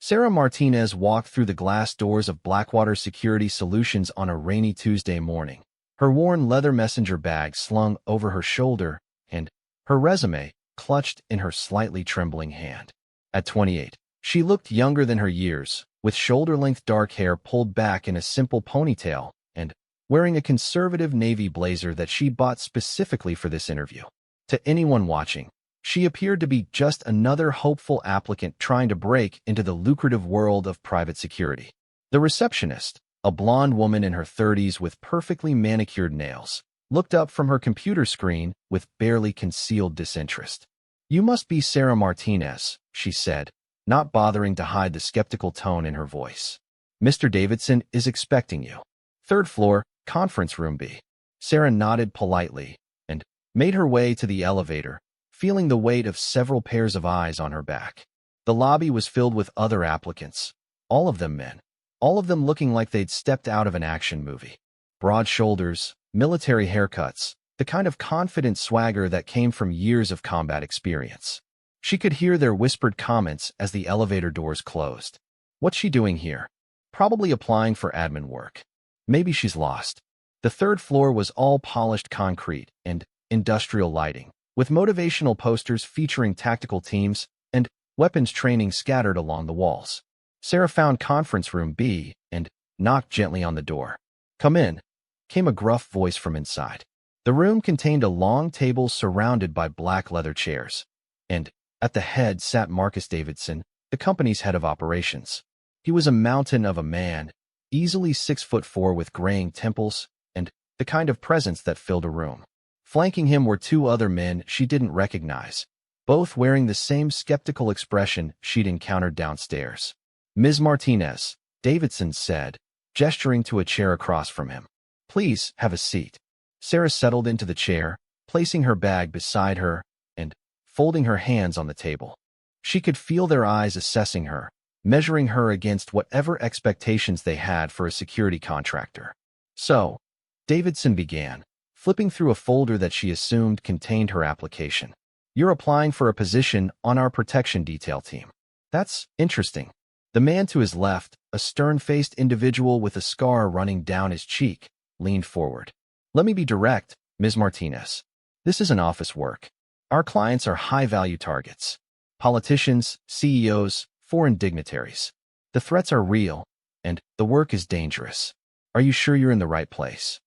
Sarah Martinez walked through the glass doors of Blackwater Security Solutions on a rainy Tuesday morning, her worn leather messenger bag slung over her shoulder and her resume clutched in her slightly trembling hand. At 28, she looked younger than her years, with shoulder-length dark hair pulled back in a simple ponytail and wearing a conservative navy blazer that she bought specifically for this interview. To anyone watching, she appeared to be just another hopeful applicant trying to break into the lucrative world of private security. The receptionist, a blonde woman in her 30s with perfectly manicured nails, looked up from her computer screen with barely concealed disinterest. "You must be Sarah Martinez," she said, not bothering to hide the skeptical tone in her voice. "Mr. Davidson is expecting you. Third floor, conference room B." Sarah nodded politely and made her way to the elevator, feeling the weight of several pairs of eyes on her back. The lobby was filled with other applicants, all of them men, all of them looking like they'd stepped out of an action movie. Broad shoulders, military haircuts, the kind of confident swagger that came from years of combat experience. She could hear their whispered comments as the elevator doors closed. What's she doing here? Probably applying for admin work. Maybe she's lost. The third floor was all polished concrete and industrial lighting, with motivational posters featuring tactical teams and weapons training scattered along the walls. Sarah found conference room B and knocked gently on the door. "Come in," came a gruff voice from inside. The room contained a long table surrounded by black leather chairs, and at the head sat Marcus Davidson, the company's head of operations. He was a mountain of a man, easily 6'4" with graying temples and the kind of presence that filled a room. Flanking him were two other men she didn't recognize, both wearing the same skeptical expression she'd encountered downstairs. "Ms. Martinez," Davidson said, gesturing to a chair across from him. "Please have a seat." Sarah settled into the chair, placing her bag beside her and folding her hands on the table. She could feel their eyes assessing her, measuring her against whatever expectations they had for a security contractor. "So," Davidson began, flipping through a folder that she assumed contained her application. "You're applying for a position on our protection detail team. That's interesting." The man to his left, a stern-faced individual with a scar running down his cheek, leaned forward. "Let me be direct, Ms. Martinez. This isn't office work. Our clients are high-value targets. Politicians, CEOs, foreign dignitaries. The threats are real, and the work is dangerous. Are you sure you're in the right place?"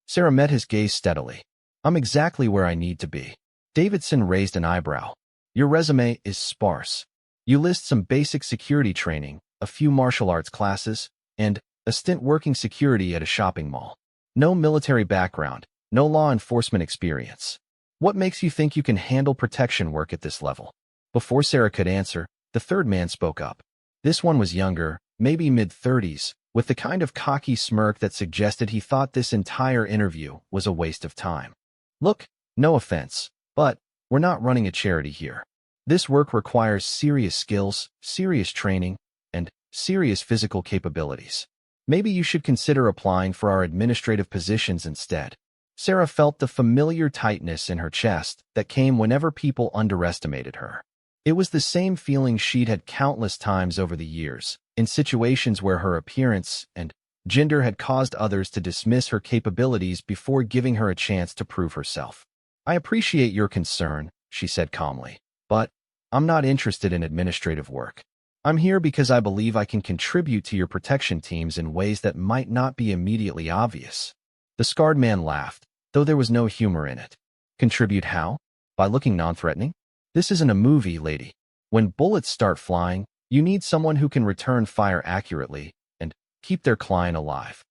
Sarah met his gaze steadily. "I'm exactly where I need to be." Davidson raised an eyebrow. "Your resume is sparse. You list some basic security training, a few martial arts classes, and a stint working security at a shopping mall. No military background, no law enforcement experience. What makes you think you can handle protection work at this level?" Before Sarah could answer, the third man spoke up. This one was younger, maybe mid-30s, with the kind of cocky smirk that suggested he thought this entire interview was a waste of time. "Look, no offense, but we're not running a charity here. This work requires serious skills, serious training, and serious physical capabilities. Maybe you should consider applying for our administrative positions instead." Sarah felt the familiar tightness in her chest that came whenever people underestimated her. It was the same feeling she'd had countless times over the years, in situations where her appearance and gender had caused others to dismiss her capabilities before giving her a chance to prove herself. "I appreciate your concern," she said calmly, "but I'm not interested in administrative work. I'm here because I believe I can contribute to your protection teams in ways that might not be immediately obvious." The scarred man laughed, though there was no humor in it. "Contribute how? By looking non-threatening? This isn't a movie, lady. When bullets start flying, you need someone who can return fire accurately and keep their client alive."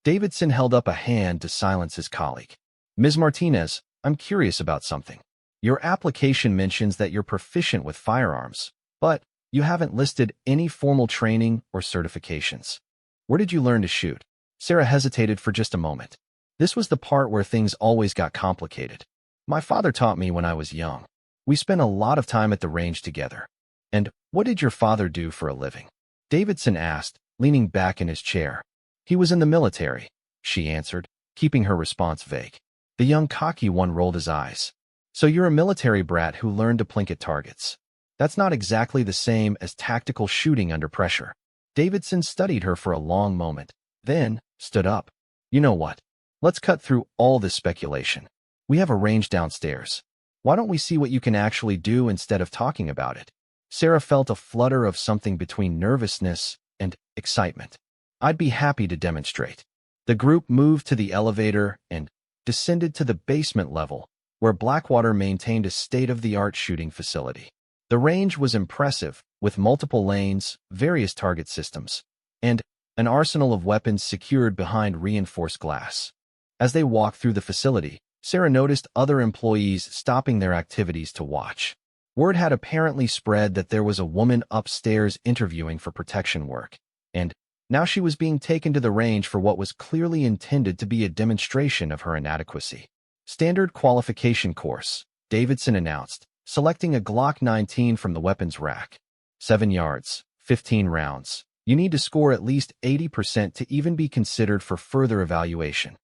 Davidson held up a hand to silence his colleague. "Ms. Martinez, I'm curious about something. Your application mentions that you're proficient with firearms, but you haven't listed any formal training or certifications. Where did you learn to shoot?" Sarah hesitated for just a moment. This was the part where things always got complicated. "My father taught me when I was young. We spent a lot of time at the range together." "And what did your father do for a living?" Davidson asked, leaning back in his chair. "He was in the military," she answered, keeping her response vague. The young cocky one rolled his eyes. "So you're a military brat who learned to plink at targets. That's not exactly the same as tactical shooting under pressure. Davidson studied her for a long moment, then stood up. You know what? Let's cut through all this speculation. We have a range downstairs. Why don't we see what you can actually do instead of talking about it? Sarah felt a flutter of something between nervousness and excitement. I'd be happy to demonstrate. The group moved to the elevator and descended to the basement level, where Blackwater maintained a state-of-the-art shooting facility. The range was impressive, with multiple lanes, various target systems, and an arsenal of weapons secured behind reinforced glass. As they walked through the facility, Sarah noticed other employees stopping their activities to watch. Word had apparently spread that there was a woman upstairs interviewing for protection work, and now she was being taken to the range for what was clearly intended to be a demonstration of her inadequacy. Standard qualification course, Davidson announced, selecting a Glock 19 from the weapons rack. 7 yards, 15 rounds. You need to score at least 80% to even be considered for further evaluation.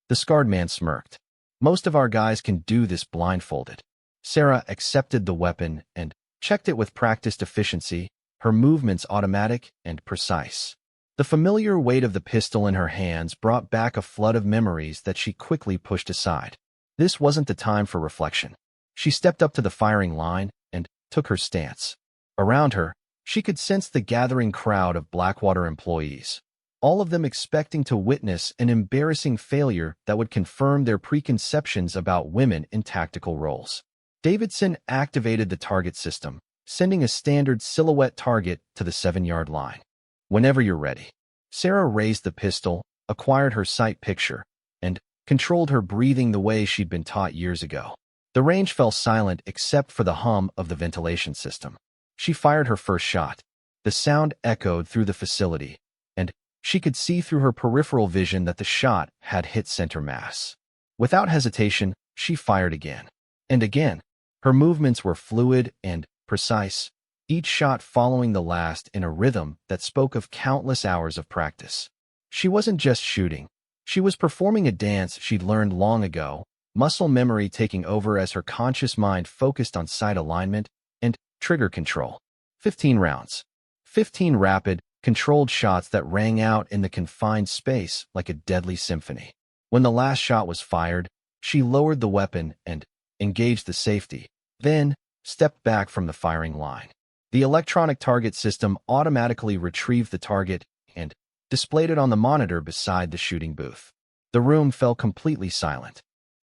The scarred man smirked. Most of our guys can do this blindfolded. Sarah accepted the weapon and checked it with practiced efficiency, her movements automatic and precise. The familiar weight of the pistol in her hands brought back a flood of memories that she quickly pushed aside. This wasn't the time for reflection. She stepped up to the firing line and took her stance. Around her, she could sense the gathering crowd of Blackwater employees, all of them expecting to witness an embarrassing failure that would confirm their preconceptions about women in tactical roles. Davidson activated the target system, sending a standard silhouette target to the 7-yard line. Whenever you're ready. Sarah raised the pistol, acquired her sight picture, and controlled her breathing the way she'd been taught years ago. The range fell silent except for the hum of the ventilation system. She fired her first shot. The sound echoed through the facility, and she could see through her peripheral vision that the shot had hit center mass. Without hesitation, she fired again. And again. Her movements were fluid and precise, each shot following the last in a rhythm that spoke of countless hours of practice. She wasn't just shooting. She was performing a dance she'd learned long ago, muscle memory taking over as her conscious mind focused on sight alignment and trigger control. 15 rounds. 15 rapid, controlled shots that rang out in the confined space like a deadly symphony. When the last shot was fired, she lowered the weapon and engaged the safety, then stepped back from the firing line. The electronic target system automatically retrieved the target and displayed it on the monitor beside the shooting booth. The room fell completely silent.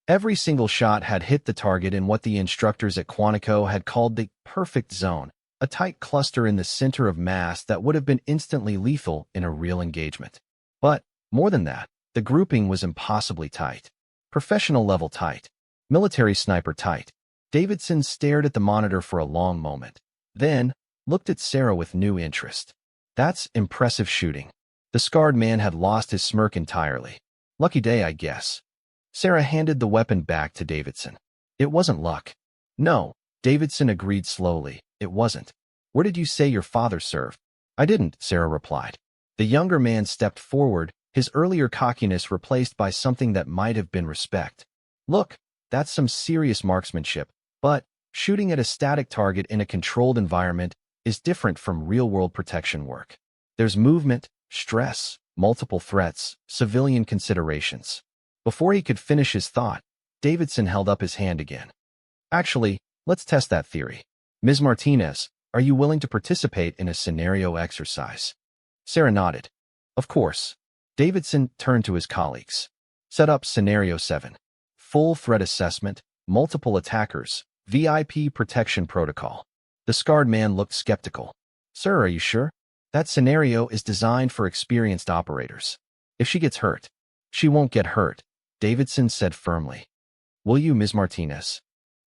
Every single shot had hit the target in what the instructors at Quantico had called the perfect zone, a tight cluster in the center of mass that would have been instantly lethal in a real engagement. But, more than that, the grouping was impossibly tight. Professional-level tight. Military sniper tight. Davidson stared at the monitor for a long moment, then looked at Sarah with new interest. That's impressive shooting. The scarred man had lost his smirk entirely. Lucky day, I guess. Sarah handed the weapon back to Davidson. It wasn't luck. No, Davidson agreed slowly. It wasn't. Where did you say your father served? I didn't, Sarah replied. The younger man stepped forward, his earlier cockiness replaced by something that might have been respect. Look, that's some serious marksmanship, but shooting at a static target in a controlled environment is different from real-world protection work. There's movement, stress, multiple threats, civilian considerations. Before he could finish his thought, Davidson held up his hand again. Actually, let's test that theory. Ms. Martinez, are you willing to participate in a scenario exercise? Sarah nodded. Of course. Davidson turned to his colleagues. Set up Scenario 7. Full threat assessment, multiple attackers, VIP protection protocol. The scarred man looked skeptical. Sir, are you sure? That scenario is designed for experienced operators. If she gets hurt, she won't get hurt, Davidson said firmly. Will you, Ms. Martinez?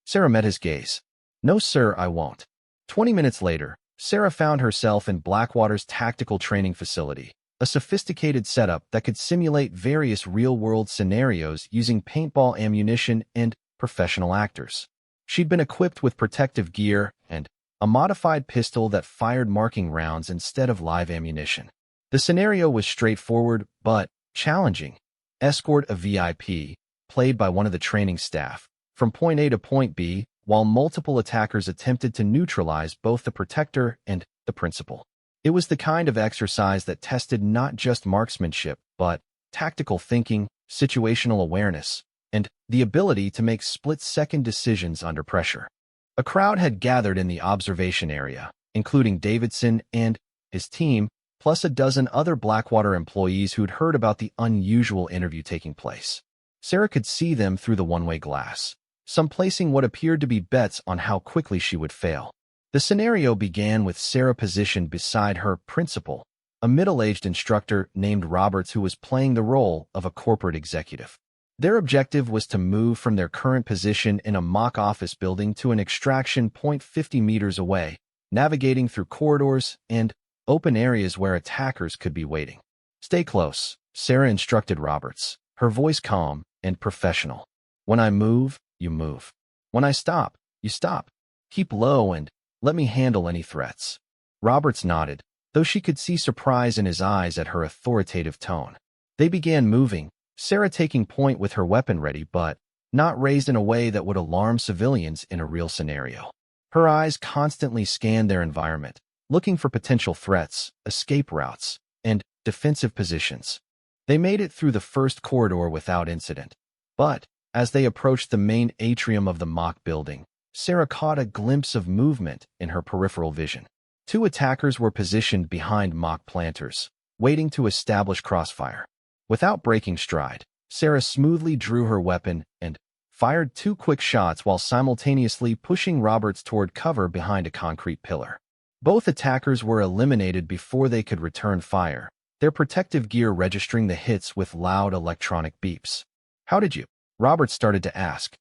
Sarah met his gaze. No, sir, I won't. 20 minutes later, Sarah found herself in Blackwater's tactical training facility, a sophisticated setup that could simulate various real-world scenarios using paintball ammunition and professional actors. She'd been equipped with protective gear and a modified pistol that fired marking rounds instead of live ammunition. The scenario was straightforward but challenging. Escort a VIP, played by one of the training staff, from point A to point B while multiple attackers attempted to neutralize both the protector and the principal. It was the kind of exercise that tested not just marksmanship, but tactical thinking, situational awareness, and the ability to make split-second decisions under pressure. A crowd had gathered in the observation area, including Davidson and his team, plus a dozen other Blackwater employees who'd heard about the unusual interview taking place. Sarah could see them through the one-way glass, some placing what appeared to be bets on how quickly she would fail. The scenario began with Sarah positioned beside her principal, a middle-aged instructor named Roberts who was playing the role of a corporate executive. Their objective was to move from their current position in a mock office building to an extraction point 50 meters away, navigating through corridors and open areas where attackers could be waiting. "Stay close," Sarah instructed Roberts, her voice calm and professional. "When I move, you move. When I stop, you stop. Keep low and let me handle any threats." Roberts nodded, though she could see surprise in his eyes at her authoritative tone. They began moving, Sarah taking point with her weapon ready but not raised in a way that would alarm civilians in a real scenario. Her eyes constantly scanned their environment, looking for potential threats, escape routes, and defensive positions. They made it through the first corridor without incident. But, as they approached the main atrium of the mock building, Sarah caught a glimpse of movement in her peripheral vision. Two attackers were positioned behind mock planters, waiting to establish crossfire. Without breaking stride, Sarah smoothly drew her weapon and fired two quick shots while simultaneously pushing Roberts toward cover behind a concrete pillar. Both attackers were eliminated before they could return fire, their protective gear registering the hits with loud electronic beeps. "How did you?" Roberts started to ask.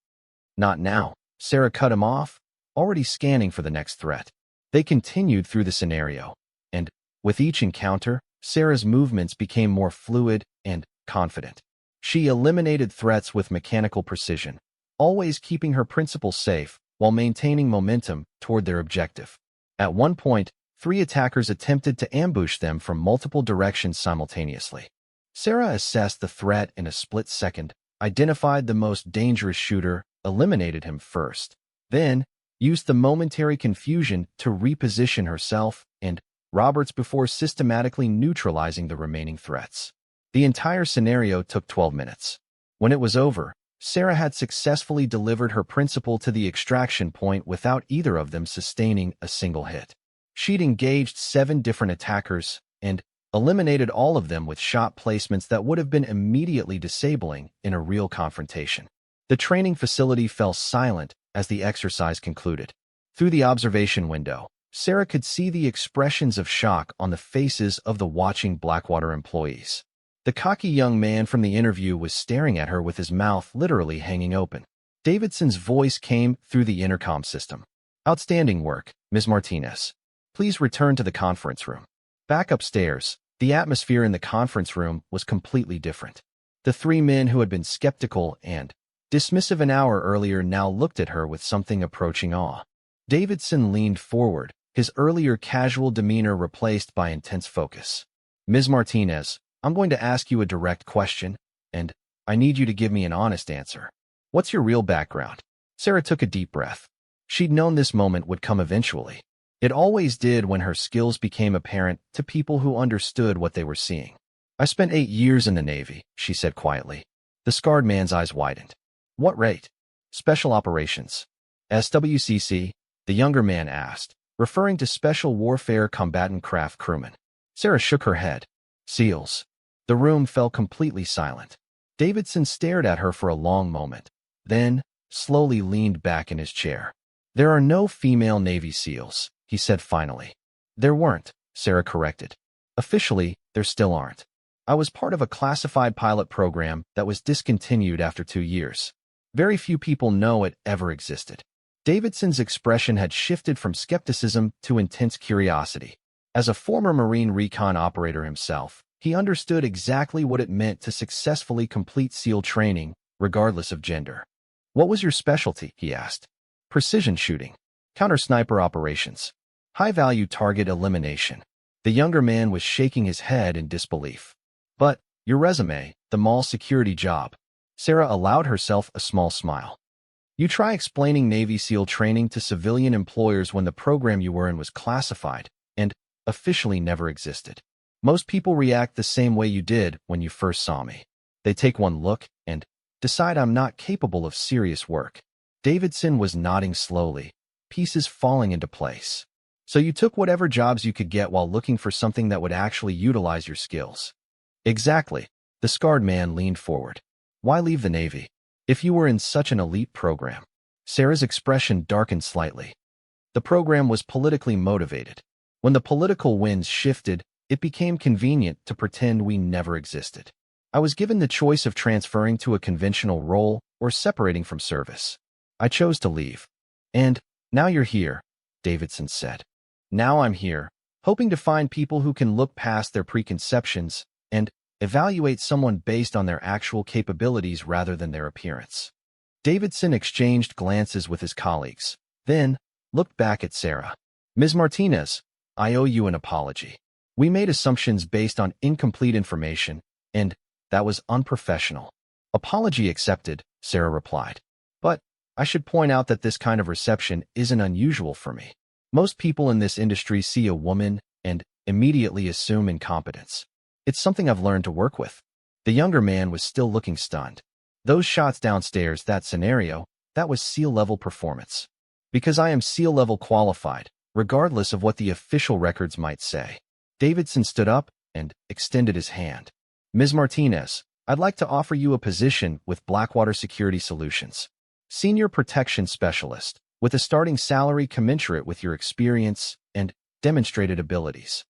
"Not now," Sarah cut him off, already scanning for the next threat. They continued through the scenario, and with each encounter, Sarah's movements became more fluid and confident. She eliminated threats with mechanical precision, always keeping her principal safe while maintaining momentum toward their objective. At one point, 3 attackers attempted to ambush them from multiple directions simultaneously. Sarah assessed the threat in a split second, identified the most dangerous shooter, eliminated him first, then used the momentary confusion to reposition herself and Roberts before systematically neutralizing the remaining threats. The entire scenario took 12 minutes. When it was over, Sarah had successfully delivered her principal to the extraction point without either of them sustaining a single hit. She'd engaged 7 different attackers and eliminated all of them with shot placements that would have been immediately disabling in a real confrontation. The training facility fell silent as the exercise concluded. Through the observation window, Sarah could see the expressions of shock on the faces of the watching Blackwater employees. The cocky young man from the interview was staring at her with his mouth literally hanging open. Davidson's voice came through the intercom system. "Outstanding work, Ms. Martinez. Please return to the conference room." Back upstairs, the atmosphere in the conference room was completely different. The 3 men who had been skeptical and dismissive an hour earlier now looked at her with something approaching awe. Davidson leaned forward, his earlier casual demeanor replaced by intense focus. "Ms. Martinez, I'm going to ask you a direct question, and I need you to give me an honest answer. What's your real background?" Sarah took a deep breath. She'd known this moment would come eventually. It always did when her skills became apparent to people who understood what they were seeing. "I spent 8 years in the Navy," she said quietly. The scarred man's eyes widened. "What rate?" "Special Operations." "SWCC?" the younger man asked, referring to Special Warfare Combatant Craft crewmen. Sarah shook her head. "SEALs." The room fell completely silent. Davidson stared at her for a long moment, then slowly leaned back in his chair. "There are no female Navy SEALs," he said finally. "There weren't," Sarah corrected. "Officially, there still aren't. I was part of a classified pilot program that was discontinued after 2 years. Very few people know it ever existed." Davidson's expression had shifted from skepticism to intense curiosity. As a former Marine recon operator himself, he understood exactly what it meant to successfully complete SEAL training, regardless of gender. "What was your specialty?" he asked. "Precision shooting, counter-sniper operations, high-value target elimination." The younger man was shaking his head in disbelief. "But your resume, the mall security job." Sarah allowed herself a small smile. You try explaining Navy SEAL training to civilian employers when the program you were in was classified and officially never existed. Most people react the same way you did when you first saw me. They take one look and decide I'm not capable of serious work. Davidson was nodding slowly, pieces falling into place. So you took whatever jobs you could get while looking for something that would actually utilize your skills. Exactly. The scarred man leaned forward. Why leave the Navy if you were in such an elite program? Sarah's expression darkened slightly. The program was politically motivated. When the political winds shifted, it became convenient to pretend we never existed. I was given the choice of transferring to a conventional role or separating from service. I chose to leave. And now you're here, Davidson said. Now I'm here, hoping to find people who can look past their preconceptions and evaluate someone based on their actual capabilities rather than their appearance. Davidson exchanged glances with his colleagues, then looked back at Sarah. Ms. Martinez, I owe you an apology. We made assumptions based on incomplete information, and that was unprofessional. Apology accepted, Sarah replied. But I should point out that this kind of reception isn't unusual for me. Most people in this industry see a woman and immediately assume incompetence. It's something I've learned to work with. The younger man was still looking stunned. Those shots downstairs, that scenario, that was SEAL-level performance. Because I am SEAL-level qualified, regardless of what the official records might say. Davidson stood up and extended his hand. Ms. Martinez, I'd like to offer you a position with Blackwater Security Solutions. Senior Protection Specialist, with a starting salary commensurate with your experience and demonstrated abilities.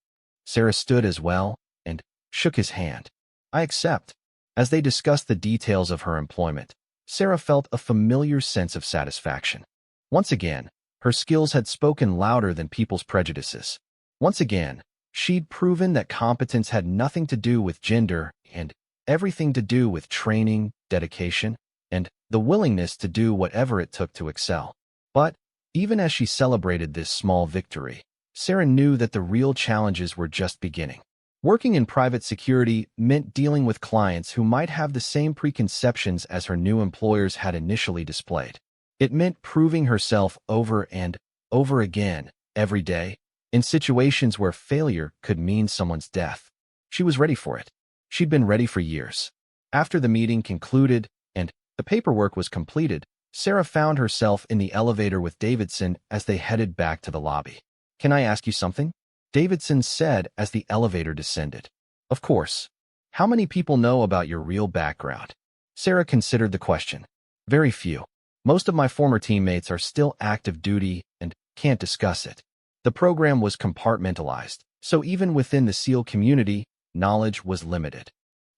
Sarah stood as well and shook his hand. I accept. As they discussed the details of her employment, Sarah felt a familiar sense of satisfaction. Once again, her skills had spoken louder than people's prejudices. Once again, she'd proven that competence had nothing to do with gender and everything to do with training, dedication, and the willingness to do whatever it took to excel. But even as she celebrated this small victory, Sarah knew that the real challenges were just beginning. Working in private security meant dealing with clients who might have the same preconceptions as her new employers had initially displayed. It meant proving herself over and over again, every day, in situations where failure could mean someone's death. She was ready for it. She'd been ready for years. After the meeting concluded and the paperwork was completed, Sarah found herself in the elevator with Davidson as they headed back to the lobby. Can I ask you something? Davidson said as the elevator descended. Of course. How many people know about your real background? Sarah considered the question. Very few. Most of my former teammates are still active duty and can't discuss it. The program was compartmentalized, so even within the SEAL community, knowledge was limited.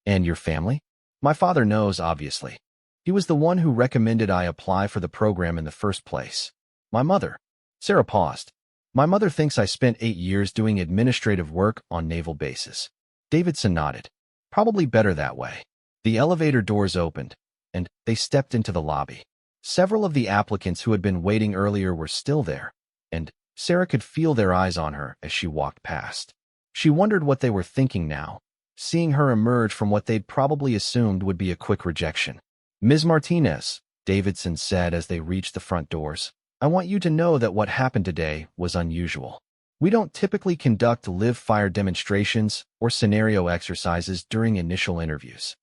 And your family? My father knows, obviously. He was the one who recommended I apply for the program in the first place. My mother. Sarah paused. My mother thinks I spent 8 years doing administrative work on naval bases. Davidson nodded. Probably better that way. The elevator doors opened, and they stepped into the lobby. Several of the applicants who had been waiting earlier were still there, and Sarah could feel their eyes on her as she walked past. She wondered what they were thinking now, seeing her emerge from what they'd probably assumed would be a quick rejection. Ms. Martinez, Davidson said as they reached the front doors, I want you to know that what happened today was unusual. We don't typically conduct live-fire demonstrations or scenario exercises during initial interviews.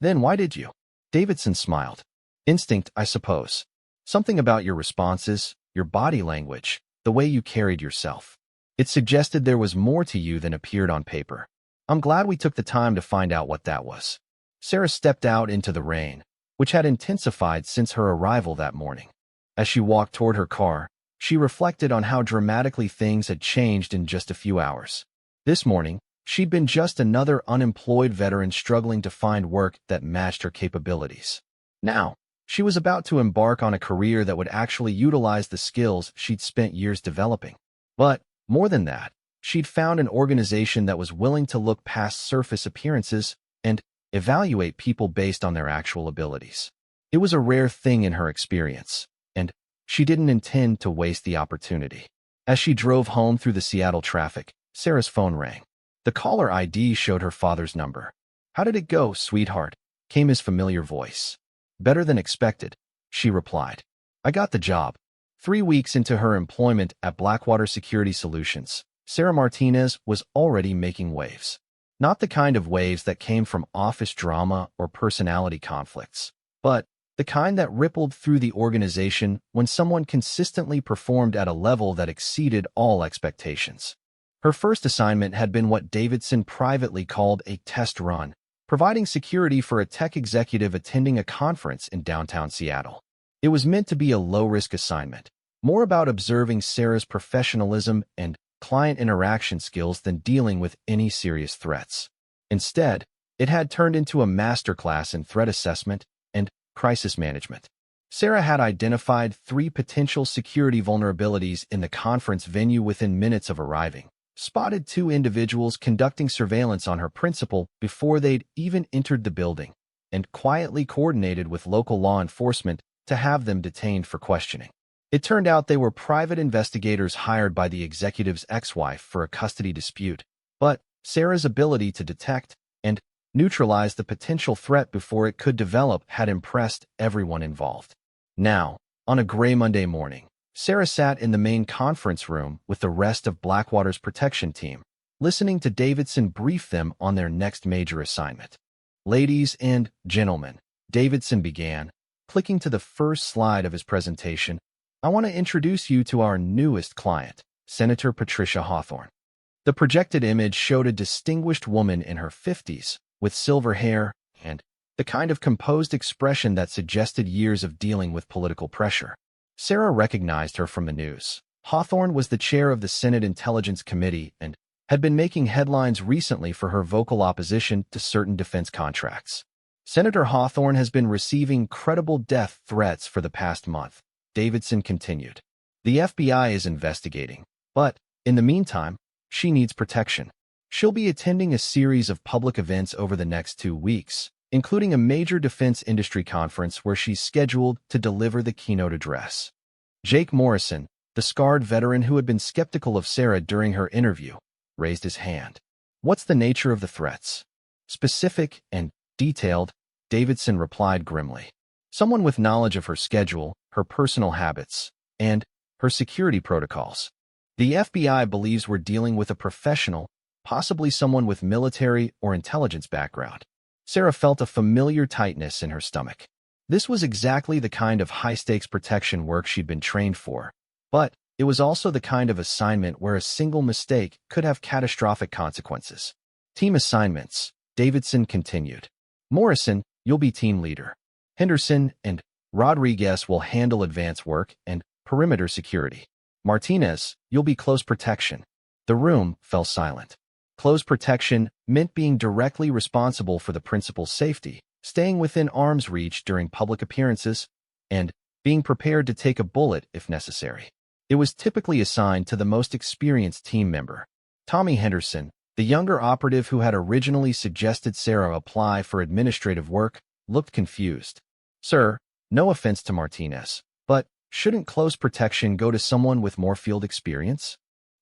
Then why did you? Davidson smiled. Instinct, I suppose. Something about your responses, your body language, the way you carried yourself. It suggested there was more to you than appeared on paper. I'm glad we took the time to find out what that was. Sarah stepped out into the rain, which had intensified since her arrival that morning. As she walked toward her car, she reflected on how dramatically things had changed in just a few hours. This morning, she'd been just another unemployed veteran struggling to find work that matched her capabilities. Now, she was about to embark on a career that would actually utilize the skills she'd spent years developing. But, more than that, she'd found an organization that was willing to look past surface appearances and evaluate people based on their actual abilities. It was a rare thing in her experience, and she didn't intend to waste the opportunity. As she drove home through the Seattle traffic, Sarah's phone rang. The caller ID showed her father's number. How did it go, sweetheart? Came his familiar voice. Better than expected, she replied. I got the job. 3 weeks into her employment at Blackwater Security Solutions, Sarah Martinez was already making waves. Not the kind of waves that came from office drama or personality conflicts, but the kind that rippled through the organization when someone consistently performed at a level that exceeded all expectations. Her first assignment had been what Davidson privately called a test run, providing security for a tech executive attending a conference in downtown Seattle. It was meant to be a low-risk assignment, more about observing Sarah's professionalism and client interaction skills than dealing with any serious threats. Instead, it had turned into a masterclass in threat assessment and crisis management. Sarah had identified 3 potential security vulnerabilities in the conference venue within minutes of arriving, spotted 2 individuals conducting surveillance on her principal before they'd even entered the building, and quietly coordinated with local law enforcement to have them detained for questioning. It turned out they were private investigators hired by the executive's ex-wife for a custody dispute, but Sarah's ability to detect and neutralize the potential threat before it could develop had impressed everyone involved. Now, on a gray Monday morning, Sarah sat in the main conference room with the rest of Blackwater's protection team, listening to Davidson brief them on their next major assignment. "Ladies and gentlemen," Davidson began, clicking to the first slide of his presentation, "I want to introduce you to our newest client, Senator Patricia Hawthorne." The projected image showed a distinguished woman in her 50s, with silver hair and the kind of composed expression that suggested years of dealing with political pressure. Sarah recognized her from the news. Hawthorne was the chair of the Senate Intelligence Committee and had been making headlines recently for her vocal opposition to certain defense contracts. "Senator Hawthorne has been receiving credible death threats for the past month," Davidson continued. "The FBI is investigating, but in the meantime, she needs protection. She'll be attending a series of public events over the next 2 weeks, including a major defense industry conference where she's scheduled to deliver the keynote address." Jake Morrison, the scarred veteran who had been skeptical of Sarah during her interview, raised his hand. "What's the nature of the threats?" "Specific and detailed," Davidson replied grimly. "Someone with knowledge of her schedule, her personal habits, and her security protocols. The FBI believes we're dealing with a professional, possibly someone with military or intelligence background." Sarah felt a familiar tightness in her stomach. This was exactly the kind of high-stakes protection work she'd been trained for, but it was also the kind of assignment where a single mistake could have catastrophic consequences. "Team assignments," Davidson continued. "Morrison, you'll be team leader. Henderson and Rodriguez will handle advance work and perimeter security. Martinez, you'll be close protection." The room fell silent. Close protection meant being directly responsible for the principal's safety, staying within arm's reach during public appearances, and being prepared to take a bullet if necessary. It was typically assigned to the most experienced team member. Tommy Henderson, the younger operative who had originally suggested Sarah apply for administrative work, looked confused. "Sir, no offense to Martinez, but shouldn't close protection go to someone with more field experience?"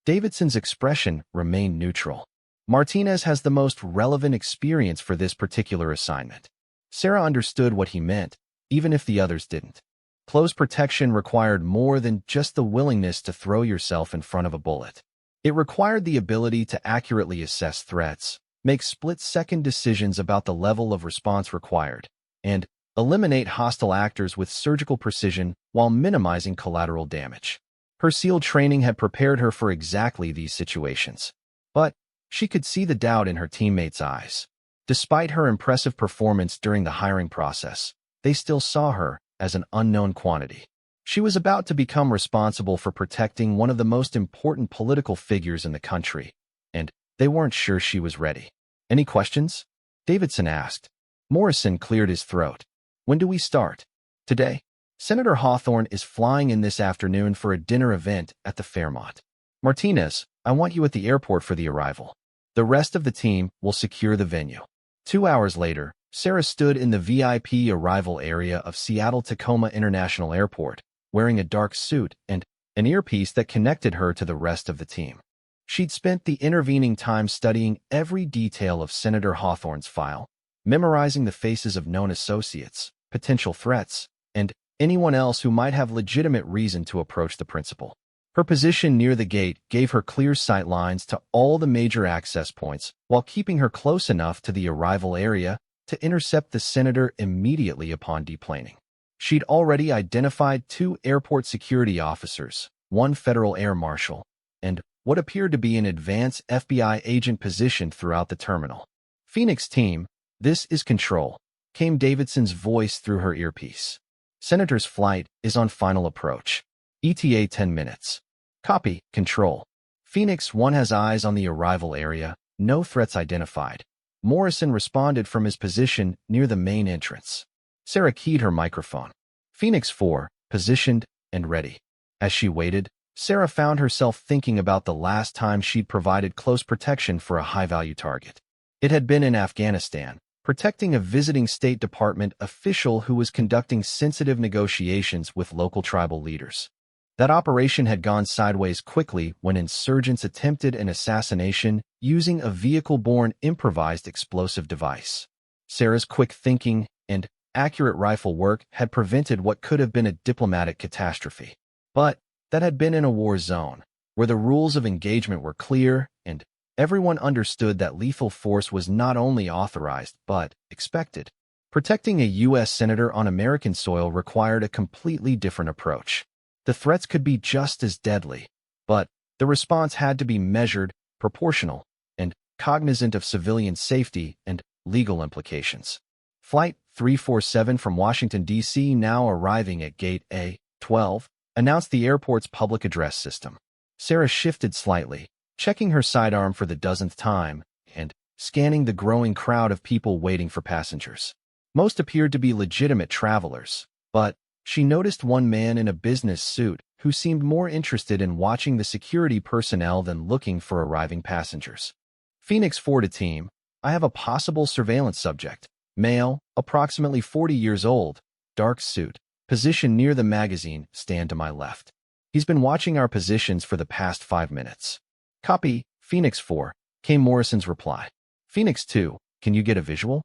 Davidson's expression remained neutral. "Martinez has the most relevant experience for this particular assignment." Sarah understood what he meant, even if the others didn't. Close protection required more than just the willingness to throw yourself in front of a bullet. It required the ability to accurately assess threats, make split-second decisions about the level of response required, and eliminate hostile actors with surgical precision while minimizing collateral damage. Her SEAL training had prepared her for exactly these situations. But she could see the doubt in her teammates' eyes. Despite her impressive performance during the hiring process, they still saw her as an unknown quantity. She was about to become responsible for protecting one of the most important political figures in the country, and they weren't sure she was ready. "Any questions?" Davidson asked. Morrison cleared his throat. "When do we start?" "Today. Senator Hawthorne is flying in this afternoon for a dinner event at the Fairmont. Martinez, I want you at the airport for the arrival. The rest of the team will secure the venue." 2 hours later, Sarah stood in the VIP arrival area of Seattle-Tacoma International Airport, wearing a dark suit and an earpiece that connected her to the rest of the team. She'd spent the intervening time studying every detail of Senator Hawthorne's file, memorizing the faces of known associates, potential threats, and anyone else who might have legitimate reason to approach the principal. Her position near the gate gave her clear sight lines to all the major access points, while keeping her close enough to the arrival area to intercept the senator immediately upon deplaning. She'd already identified 2 airport security officers, 1 federal air marshal, and what appeared to be an advanced FBI agent positioned throughout the terminal. "Phoenix team, this is Control," came Davidson's voice through her earpiece. "Senator's flight is on final approach. ETA 10 minutes. Copy, Control." Phoenix 1 has eyes on the arrival area, no threats identified. Morrison responded from his position near the main entrance. Sarah keyed her microphone. Phoenix 4, positioned and ready. As she waited, Sarah found herself thinking about the last time she'd provided close protection for a high-value target. It had been in Afghanistan, protecting a visiting State Department official who was conducting sensitive negotiations with local tribal leaders. That operation had gone sideways quickly when insurgents attempted an assassination using a vehicle-borne improvised explosive device. Sarah's quick thinking and accurate rifle work had prevented what could have been a diplomatic catastrophe. But that had been in a war zone, where the rules of engagement were clear and everyone understood that lethal force was not only authorized but expected. Protecting a U.S. senator on American soil required a completely different approach. The threats could be just as deadly, but the response had to be measured, proportional, and cognizant of civilian safety and legal implications. Flight 347 from Washington, D.C., now arriving at Gate A-12, announced the airport's public address system. Sarah shifted slightly, checking her sidearm for the dozenth time and scanning the growing crowd of people waiting for passengers. Most appeared to be legitimate travelers, but she noticed one man in a business suit who seemed more interested in watching the security personnel than looking for arriving passengers. "Phoenix 4 to team, I have a possible surveillance subject. Male, approximately 40 years old, dark suit, position near the magazine stand to my left. He's been watching our positions for the past 5 minutes." "Copy, Phoenix 4, came Morrison's reply. "Phoenix 2, can you get a visual?"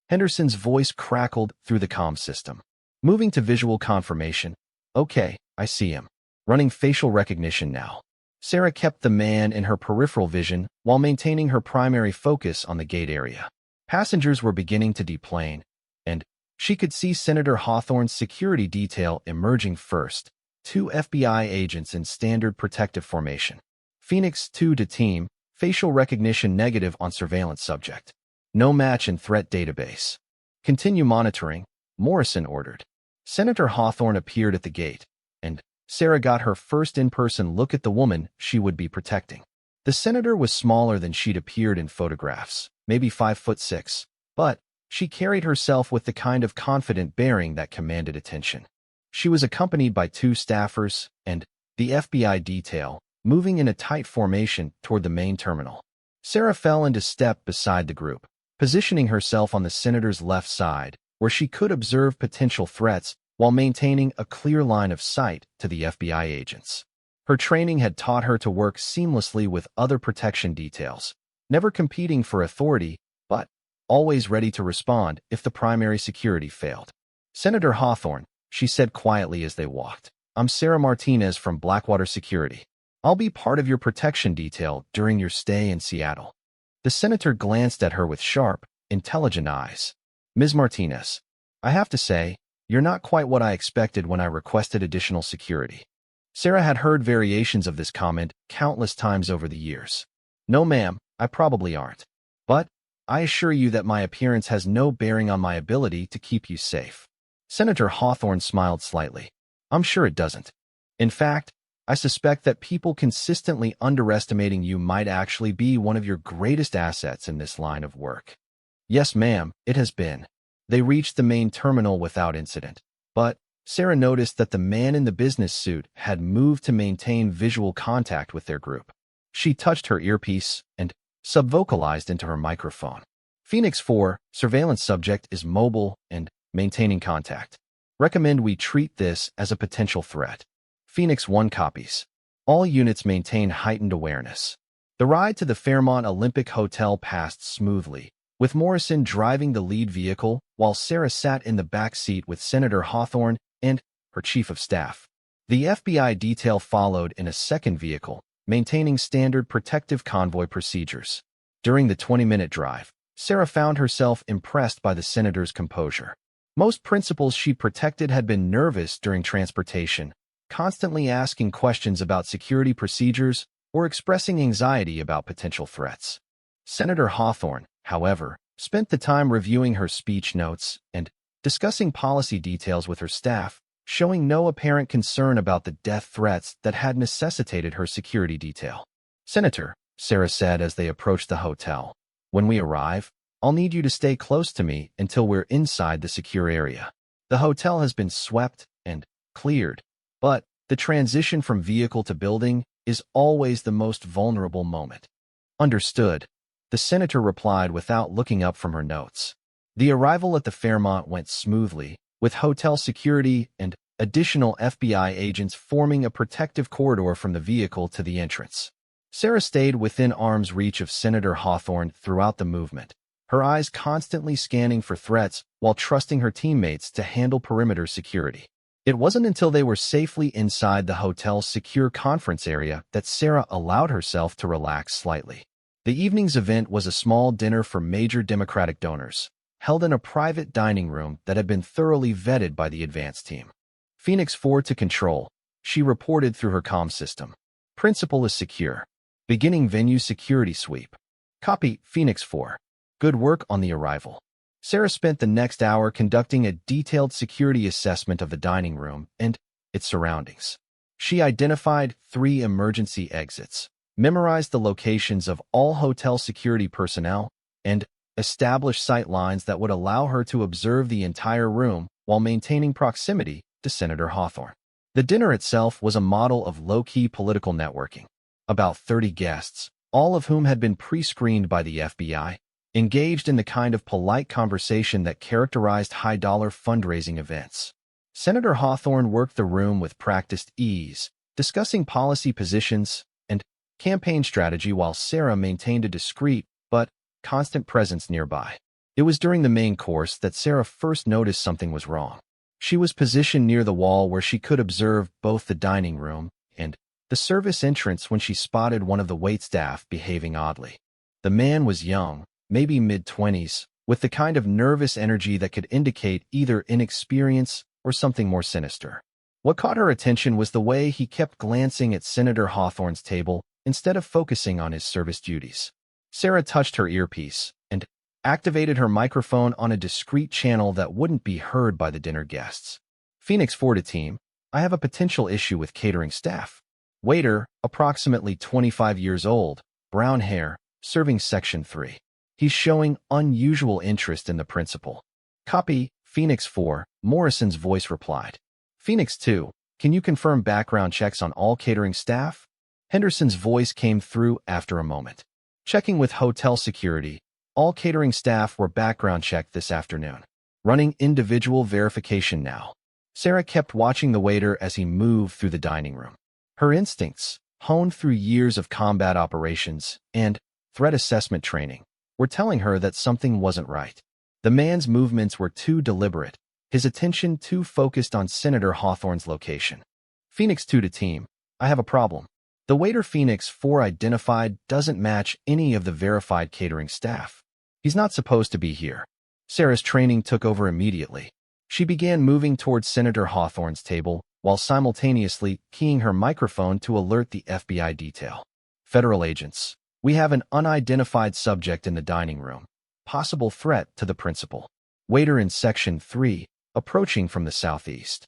Henderson's voice crackled through the comm system. Moving to visual confirmation. "Okay, I see him. Running facial recognition now." Sarah kept the man in her peripheral vision while maintaining her primary focus on the gate area. Passengers were beginning to deplane, and she could see Senator Hawthorne's security detail emerging first, 2 FBI agents in standard protective formation. "Phoenix 2 to team, facial recognition negative on surveillance subject. No match in threat database. Continue monitoring," Morrison ordered. Senator Hawthorne appeared at the gate, and Sarah got her first in-person look at the woman she would be protecting. The senator was smaller than she'd appeared in photographs, maybe 5'6", but she carried herself with the kind of confident bearing that commanded attention. She was accompanied by 2 staffers and the FBI detail, moving in a tight formation toward the main terminal. Sarah fell into step beside the group, positioning herself on the senator's left side, where she could observe potential threats while maintaining a clear line of sight to the FBI agents. Her training had taught her to work seamlessly with other protection details, never competing for authority, but always ready to respond if the primary security failed. "Senator Hawthorne," she said quietly as they walked, "I'm Sarah Martinez from Blackwater Security. I'll be part of your protection detail during your stay in Seattle." The senator glanced at her with sharp, intelligent eyes. "Ms. Martinez, I have to say, you're not quite what I expected when I requested additional security." Sarah had heard variations of this comment countless times over the years. "No, ma'am, I probably aren't. But I assure you that my appearance has no bearing on my ability to keep you safe." Senator Hawthorne smiled slightly. "I'm sure it doesn't. In fact, I suspect that people consistently underestimating you might actually be one of your greatest assets in this line of work." "Yes, ma'am, it has been." They reached the main terminal without incident, but Sarah noticed that the man in the business suit had moved to maintain visual contact with their group. She touched her earpiece and subvocalized into her microphone. "Phoenix 4, surveillance subject is mobile and maintaining contact. Recommend we treat this as a potential threat. Phoenix 1 copies. All units maintain heightened awareness." The ride to the Fairmont Olympic Hotel passed smoothly, with Morrison driving the lead vehicle while Sarah sat in the back seat with Senator Hawthorne and her chief of staff. The FBI detail followed in a second vehicle, maintaining standard protective convoy procedures. During the 20-minute drive, Sarah found herself impressed by the senator's composure. Most principals she protected had been nervous during transportation, constantly asking questions about security procedures or expressing anxiety about potential threats. Senator Hawthorne, however, spent the time reviewing her speech notes and discussing policy details with her staff, showing no apparent concern about the death threats that had necessitated her security detail. "Senator," Sarah said as they approached the hotel, "when we arrive, I'll need you to stay close to me until we're inside the secure area. The hotel has been swept and cleared, but the transition from vehicle to building is always the most vulnerable moment." "Understood," the senator replied without looking up from her notes. The arrival at the Fairmont went smoothly, with hotel security and additional FBI agents forming a protective corridor from the vehicle to the entrance. Sarah stayed within arm's reach of Senator Hawthorne throughout the movement, her eyes constantly scanning for threats while trusting her teammates to handle perimeter security. It wasn't until they were safely inside the hotel's secure conference area that Sarah allowed herself to relax slightly. The evening's event was a small dinner for major Democratic donors, held in a private dining room that had been thoroughly vetted by the advance team. "Phoenix 4 to control," she reported through her comm system. "Principal is secure. Beginning venue security sweep. Copy, Phoenix 4. Good work on the arrival." Sarah spent the next hour conducting a detailed security assessment of the dining room and its surroundings. She identified 3 emergency exits, memorized the locations of all hotel security personnel, and established sight lines that would allow her to observe the entire room while maintaining proximity to Senator Hawthorne. The dinner itself was a model of low-key political networking. About 30 guests, all of whom had been pre-screened by the FBI, engaged in the kind of polite conversation that characterized high-dollar fundraising events. Senator Hawthorne worked the room with practiced ease, discussing policy positions and campaign strategy while Sarah maintained a discreet but constant presence nearby. It was during the main course that Sarah first noticed something was wrong. She was positioned near the wall where she could observe both the dining room and the service entrance when she spotted one of the waitstaff behaving oddly. The man was young, maybe mid-20s, with the kind of nervous energy that could indicate either inexperience or something more sinister. What caught her attention was the way he kept glancing at Senator Hawthorne's table instead of focusing on his service duties. Sarah touched her earpiece and activated her microphone on a discreet channel that wouldn't be heard by the dinner guests. "Phoenix 4 to team, I have a potential issue with catering staff. Waiter, approximately 25 years old, brown hair, serving section 3. He's showing unusual interest in the principal." "Copy, Phoenix 4, Morrison's voice replied. "Phoenix 2, can you confirm background checks on all catering staff?" Henderson's voice came through after a moment. "Checking with hotel security. All catering staff were background checked this afternoon. Running individual verification now." Sarah kept watching the waiter as he moved through the dining room. Her instincts, honed through years of combat operations and threat assessment training, were telling her that something wasn't right. The man's movements were too deliberate, his attention too focused on Senator Hawthorne's location. "Phoenix 2 to team, I have a problem. The waiter Phoenix 4 identified doesn't match any of the verified catering staff. He's not supposed to be here." Sarah's training took over immediately. She began moving towards Senator Hawthorne's table while simultaneously keying her microphone to alert the FBI detail. "Federal agents, we have an unidentified subject in the dining room. Possible threat to the principal. Waiter in section 3, approaching from the southeast."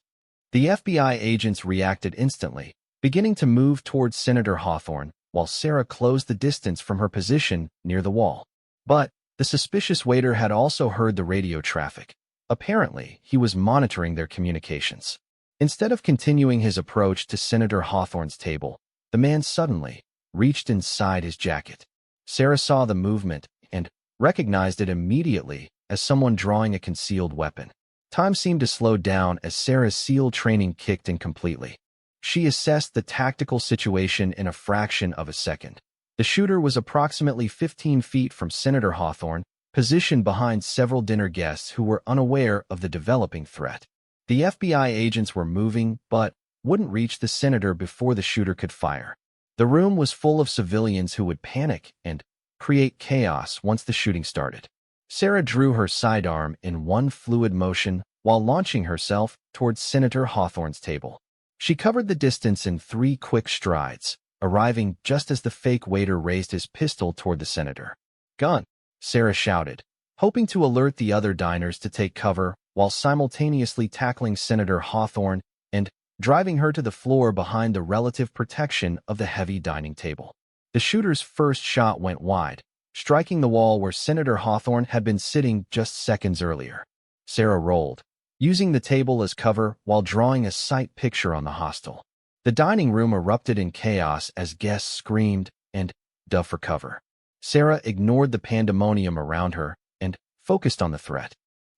The FBI agents reacted instantly, beginning to move towards Senator Hawthorne, while Sarah closed the distance from her position near the wall. But the suspicious waiter had also heard the radio traffic. Apparently, he was monitoring their communications. Instead of continuing his approach to Senator Hawthorne's table, the man suddenly reached inside his jacket. Sarah saw the movement and recognized it immediately as someone drawing a concealed weapon. Time seemed to slow down as Sarah's SEAL training kicked in completely. She assessed the tactical situation in a fraction of a second. The shooter was approximately 15 feet from Senator Hawthorne, positioned behind several dinner guests who were unaware of the developing threat. The FBI agents were moving, but wouldn't reach the senator before the shooter could fire. The room was full of civilians who would panic and create chaos once the shooting started. Sarah drew her sidearm in one fluid motion while launching herself towards Senator Hawthorne's table. She covered the distance in 3 quick strides, arriving just as the fake waiter raised his pistol toward the senator. "Gun!" Sarah shouted, hoping to alert the other diners to take cover while simultaneously tackling Senator Hawthorne and driving her to the floor behind the relative protection of the heavy dining table. The shooter's first shot went wide, striking the wall where Senator Hawthorne had been sitting just seconds earlier. Sarah rolled, using the table as cover while drawing a sight picture on the hostel. The dining room erupted in chaos as guests screamed and dove for cover. Sarah ignored the pandemonium around her and focused on the threat.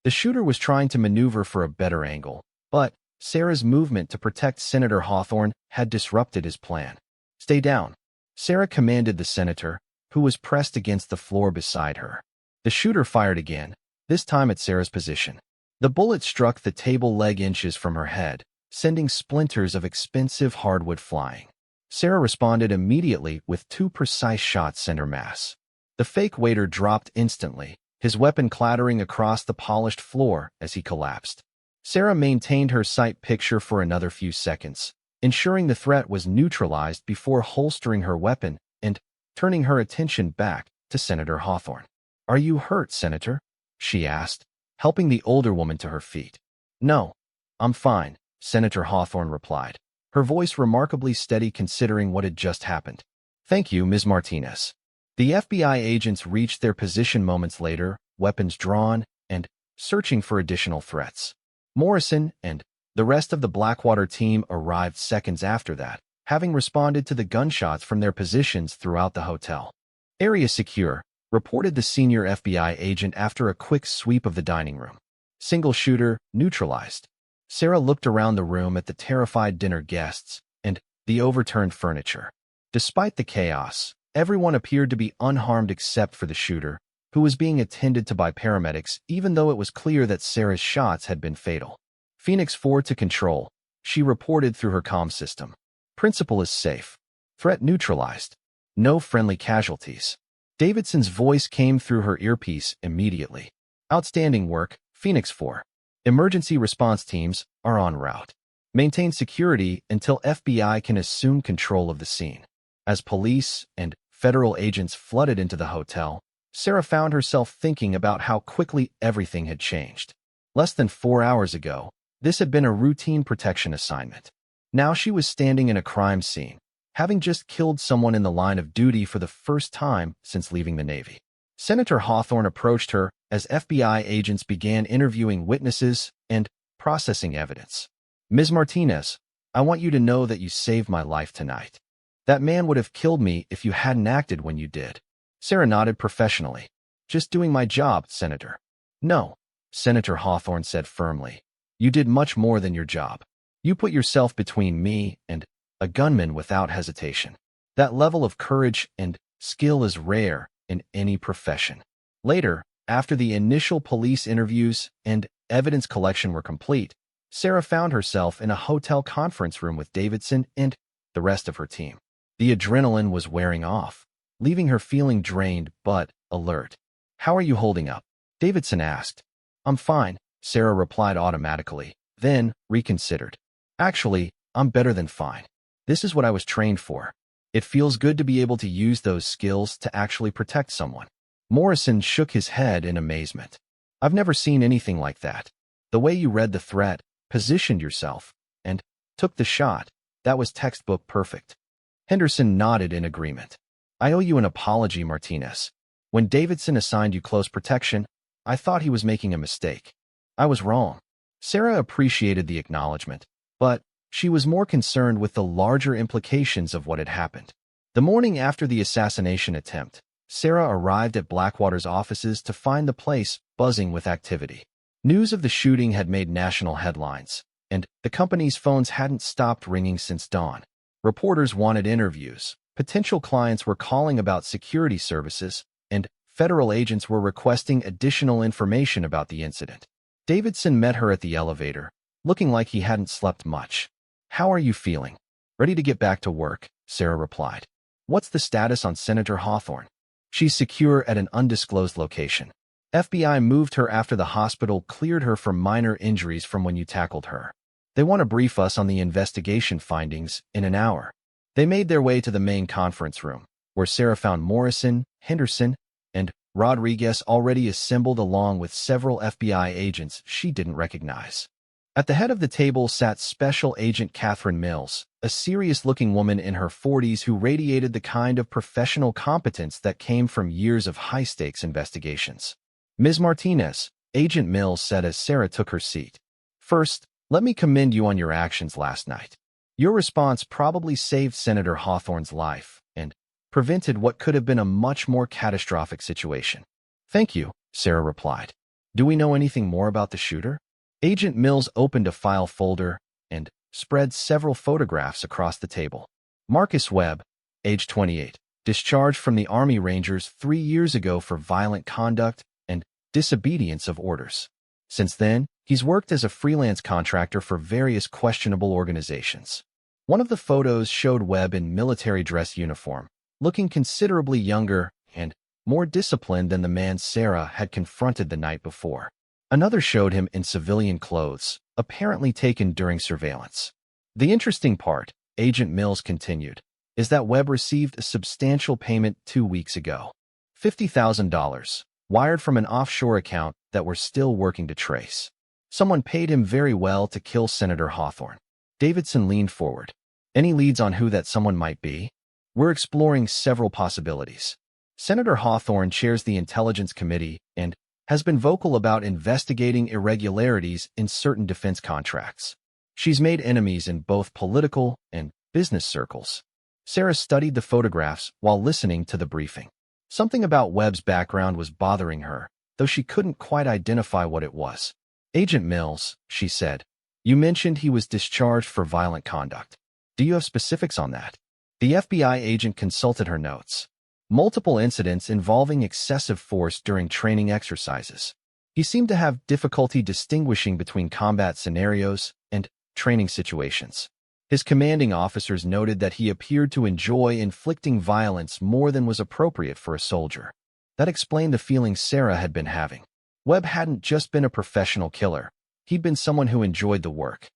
The shooter was trying to maneuver for a better angle, but Sarah's movement to protect Senator Hawthorne had disrupted his plan. "Stay down," Sarah commanded the senator, who was pressed against the floor beside her. The shooter fired again, this time at Sarah's position. The bullet struck the table leg inches from her head, sending splinters of expensive hardwood flying. Sarah responded immediately with 2 precise shots center mass. The fake waiter dropped instantly, his weapon clattering across the polished floor as he collapsed. Sarah maintained her sight picture for another few seconds, ensuring the threat was neutralized before holstering her weapon and turning her attention back to Senator Hawthorne. "Are you hurt, Senator?" she asked, helping the older woman to her feet. "No, I'm fine," Senator Hawthorne replied, her voice remarkably steady considering what had just happened. "Thank you, Ms. Martinez." The FBI agents reached their position moments later, weapons drawn, and searching for additional threats. Morrison and the rest of the Blackwater team arrived seconds after that, having responded to the gunshots from their positions throughout the hotel. "Area secure," reported the senior FBI agent after a quick sweep of the dining room. "Single shooter neutralized." Sarah looked around the room at the terrified dinner guests and the overturned furniture. Despite the chaos, everyone appeared to be unharmed except for the shooter, who was being attended to by paramedics even though it was clear that Sarah's shots had been fatal. "Phoenix 4 to control," she reported through her comm system. "Principal is safe. Threat neutralized. No friendly casualties." Davidson's voice came through her earpiece immediately. "Outstanding work, Phoenix 4. Emergency response teams are en route. Maintain security until FBI can assume control of the scene." As police and federal agents flooded into the hotel, Sarah found herself thinking about how quickly everything had changed. Less than 4 hours ago, this had been a routine protection assignment. Now she was standing in a crime scene, having just killed someone in the line of duty for the first time since leaving the Navy. Senator Hawthorne approached her as FBI agents began interviewing witnesses and processing evidence. "Ms. Martinez, I want you to know that you saved my life tonight. That man would have killed me if you hadn't acted when you did." Sarah nodded professionally. "Just doing my job, Senator." "No," Senator Hawthorne said firmly. "You did much more than your job. You put yourself between me and a gunman without hesitation. That level of courage and skill is rare in any profession." Later, after the initial police interviews and evidence collection were complete, Sarah found herself in a hotel conference room with Davidson and the rest of her team. The adrenaline was wearing off, leaving her feeling drained but alert. "How are you holding up?" Davidson asked. "I'm fine," Sarah replied automatically, then reconsidered. "Actually, I'm better than fine. This is what I was trained for. It feels good to be able to use those skills to actually protect someone." Morrison shook his head in amazement. "I've never seen anything like that. The way you read the threat, positioned yourself, and took the shot, that was textbook perfect." Henderson nodded in agreement. "I owe you an apology, Martinez. When Davidson assigned you close protection, I thought he was making a mistake. I was wrong." Sarah appreciated the acknowledgement, but she was more concerned with the larger implications of what had happened. The morning after the assassination attempt, Sarah arrived at Blackwater's offices to find the place buzzing with activity. News of the shooting had made national headlines, and the company's phones hadn't stopped ringing since dawn. Reporters wanted interviews, potential clients were calling about security services, and federal agents were requesting additional information about the incident. Davidson met her at the elevator, looking like he hadn't slept much. "How are you feeling?" "Ready to get back to work," Sarah replied. "What's the status on Senator Hawthorne?" "She's secure at an undisclosed location. FBI moved her after the hospital cleared her for minor injuries from when you tackled her. They want to brief us on the investigation findings in an hour." They made their way to the main conference room, where Sarah found Morrison, Henderson, and Rodriguez already assembled along with several FBI agents she didn't recognize. At the head of the table sat Special Agent Catherine Mills, a serious-looking woman in her 40s who radiated the kind of professional competence that came from years of high-stakes investigations. "Ms. Martinez," Agent Mills said as Sarah took her seat. "First, let me commend you on your actions last night. Your response probably saved Senator Hawthorne's life and prevented what could have been a much more catastrophic situation." "Thank you," Sarah replied. "Do we know anything more about the shooter?" Agent Mills opened a file folder and spread several photographs across the table. Marcus Webb, age 28, discharged from the Army Rangers 3 years ago for violent conduct and disobedience of orders. Since then, he's worked as a freelance contractor for various questionable organizations. One of the photos showed Webb in military dress uniform, looking considerably younger and more disciplined than the man Sarah had confronted the night before. Another showed him in civilian clothes, apparently taken during surveillance. "The interesting part," Agent Mills continued, "is that Webb received a substantial payment 2 weeks ago. $50,000, wired from an offshore account that we're still working to trace. Someone paid him very well to kill Senator Hawthorne." Davidson leaned forward. "Any leads on who that someone might be?" "We're exploring several possibilities. Senator Hawthorne chairs the Intelligence Committee and has been vocal about investigating irregularities in certain defense contracts. She's made enemies in both political and business circles." Sarah studied the photographs while listening to the briefing. Something about Webb's background was bothering her, though she couldn't quite identify what it was. "Agent Mills," she said, "you mentioned he was discharged for violent conduct. Do you have specifics on that?" The FBI agent consulted her notes. "Multiple incidents involving excessive force during training exercises. He seemed to have difficulty distinguishing between combat scenarios and training situations. His commanding officers noted that he appeared to enjoy inflicting violence more than was appropriate for a soldier. That explained the feeling Sarah had been having. Webb hadn't just been a professional killer. He'd been someone who enjoyed the work.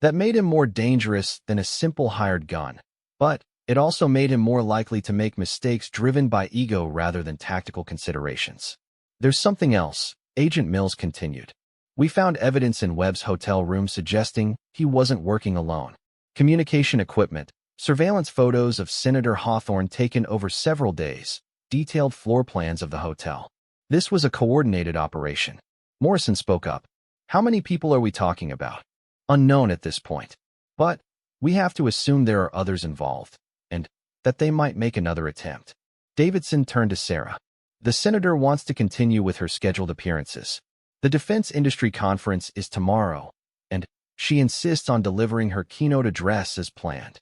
That made him more dangerous than a simple hired gun. But it also made him more likely to make mistakes driven by ego rather than tactical considerations. "There's something else," Agent Mills continued. "We found evidence in Webb's hotel room suggesting he wasn't working alone. Communication equipment, surveillance photos of Senator Hawthorne taken over several days, detailed floor plans of the hotel. This was a coordinated operation." Morrison spoke up. "How many people are we talking about?" "Unknown at this point. But we have to assume there are others involved, and that they might make another attempt." Davidson turned to Sarah. "The senator wants to continue with her scheduled appearances. The Defense Industry Conference is tomorrow, and she insists on delivering her keynote address as planned."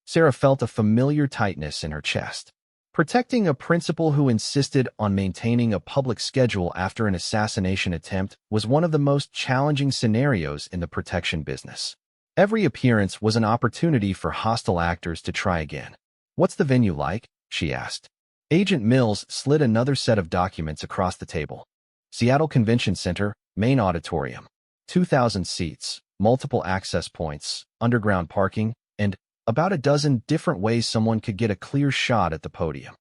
Sarah felt a familiar tightness in her chest. Protecting a principal who insisted on maintaining a public schedule after an assassination attempt was one of the most challenging scenarios in the protection business. Every appearance was an opportunity for hostile actors to try again. "What's the venue like?" she asked. Agent Mills slid another set of documents across the table. "Seattle Convention Center, main auditorium. 2,000 seats, multiple access points, underground parking, and about a dozen different ways someone could get a clear shot at the podium."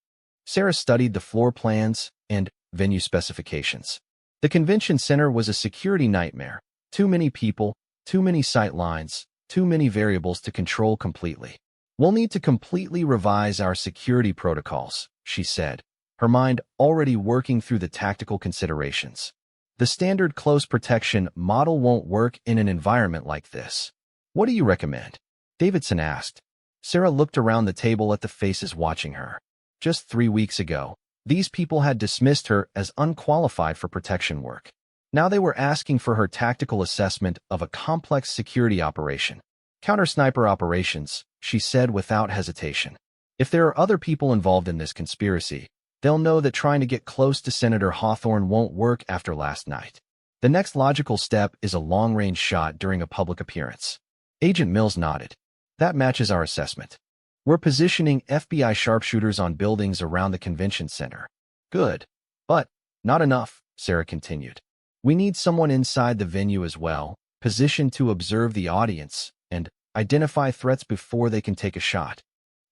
Sarah studied the floor plans and venue specifications. The convention center was a security nightmare. Too many people, too many sight lines, too many variables to control completely. "We'll need to completely revise our security protocols," she said, her mind already working through the tactical considerations. "The standard close protection model won't work in an environment like this." "What do you recommend?" Davidson asked. Sarah looked around the table at the faces watching her. Just 3 weeks ago, these people had dismissed her as unqualified for protection work. Now they were asking for her tactical assessment of a complex security operation. "Counter-sniper operations," she said without hesitation. "If there are other people involved in this conspiracy, they'll know that trying to get close to Senator Hawthorne won't work after last night." The next logical step is a long-range shot during a public appearance. Agent Mills nodded. That matches our assessment. We're positioning FBI sharpshooters on buildings around the convention center. Good. But not enough, Sarah continued. We need someone inside the venue as well, positioned to observe the audience and identify threats before they can take a shot.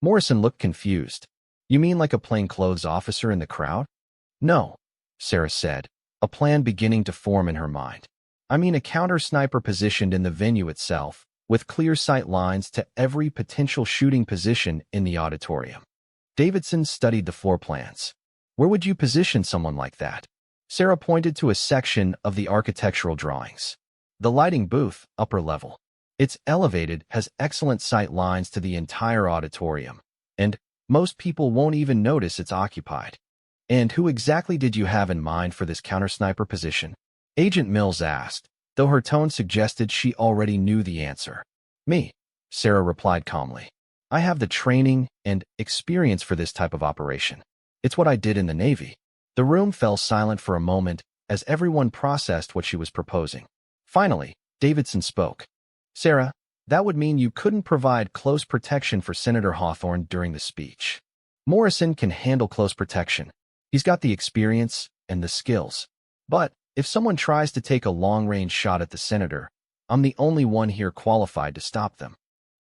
Morrison looked confused. You mean like a plainclothes officer in the crowd? No, Sarah said, a plan beginning to form in her mind. I mean a counter-sniper positioned in the venue itself, with clear sight lines to every potential shooting position in the auditorium. Davidson studied the floor plans. Where would you position someone like that? Sarah pointed to a section of the architectural drawings. The lighting booth, upper level. It's elevated, has excellent sight lines to the entire auditorium, and most people won't even notice it's occupied. And who exactly did you have in mind for this counter-sniper position? Agent Mills asked, though her tone suggested she already knew the answer. Me, Sarah replied calmly. I have the training and experience for this type of operation. It's what I did in the Navy. The room fell silent for a moment as everyone processed what she was proposing. Finally, Davidson spoke. Sarah, that would mean you couldn't provide close protection for Senator Hawthorne during the speech. Morrison can handle close protection. He's got the experience and the skills. But if someone tries to take a long-range shot at the senator, I'm the only one here qualified to stop them.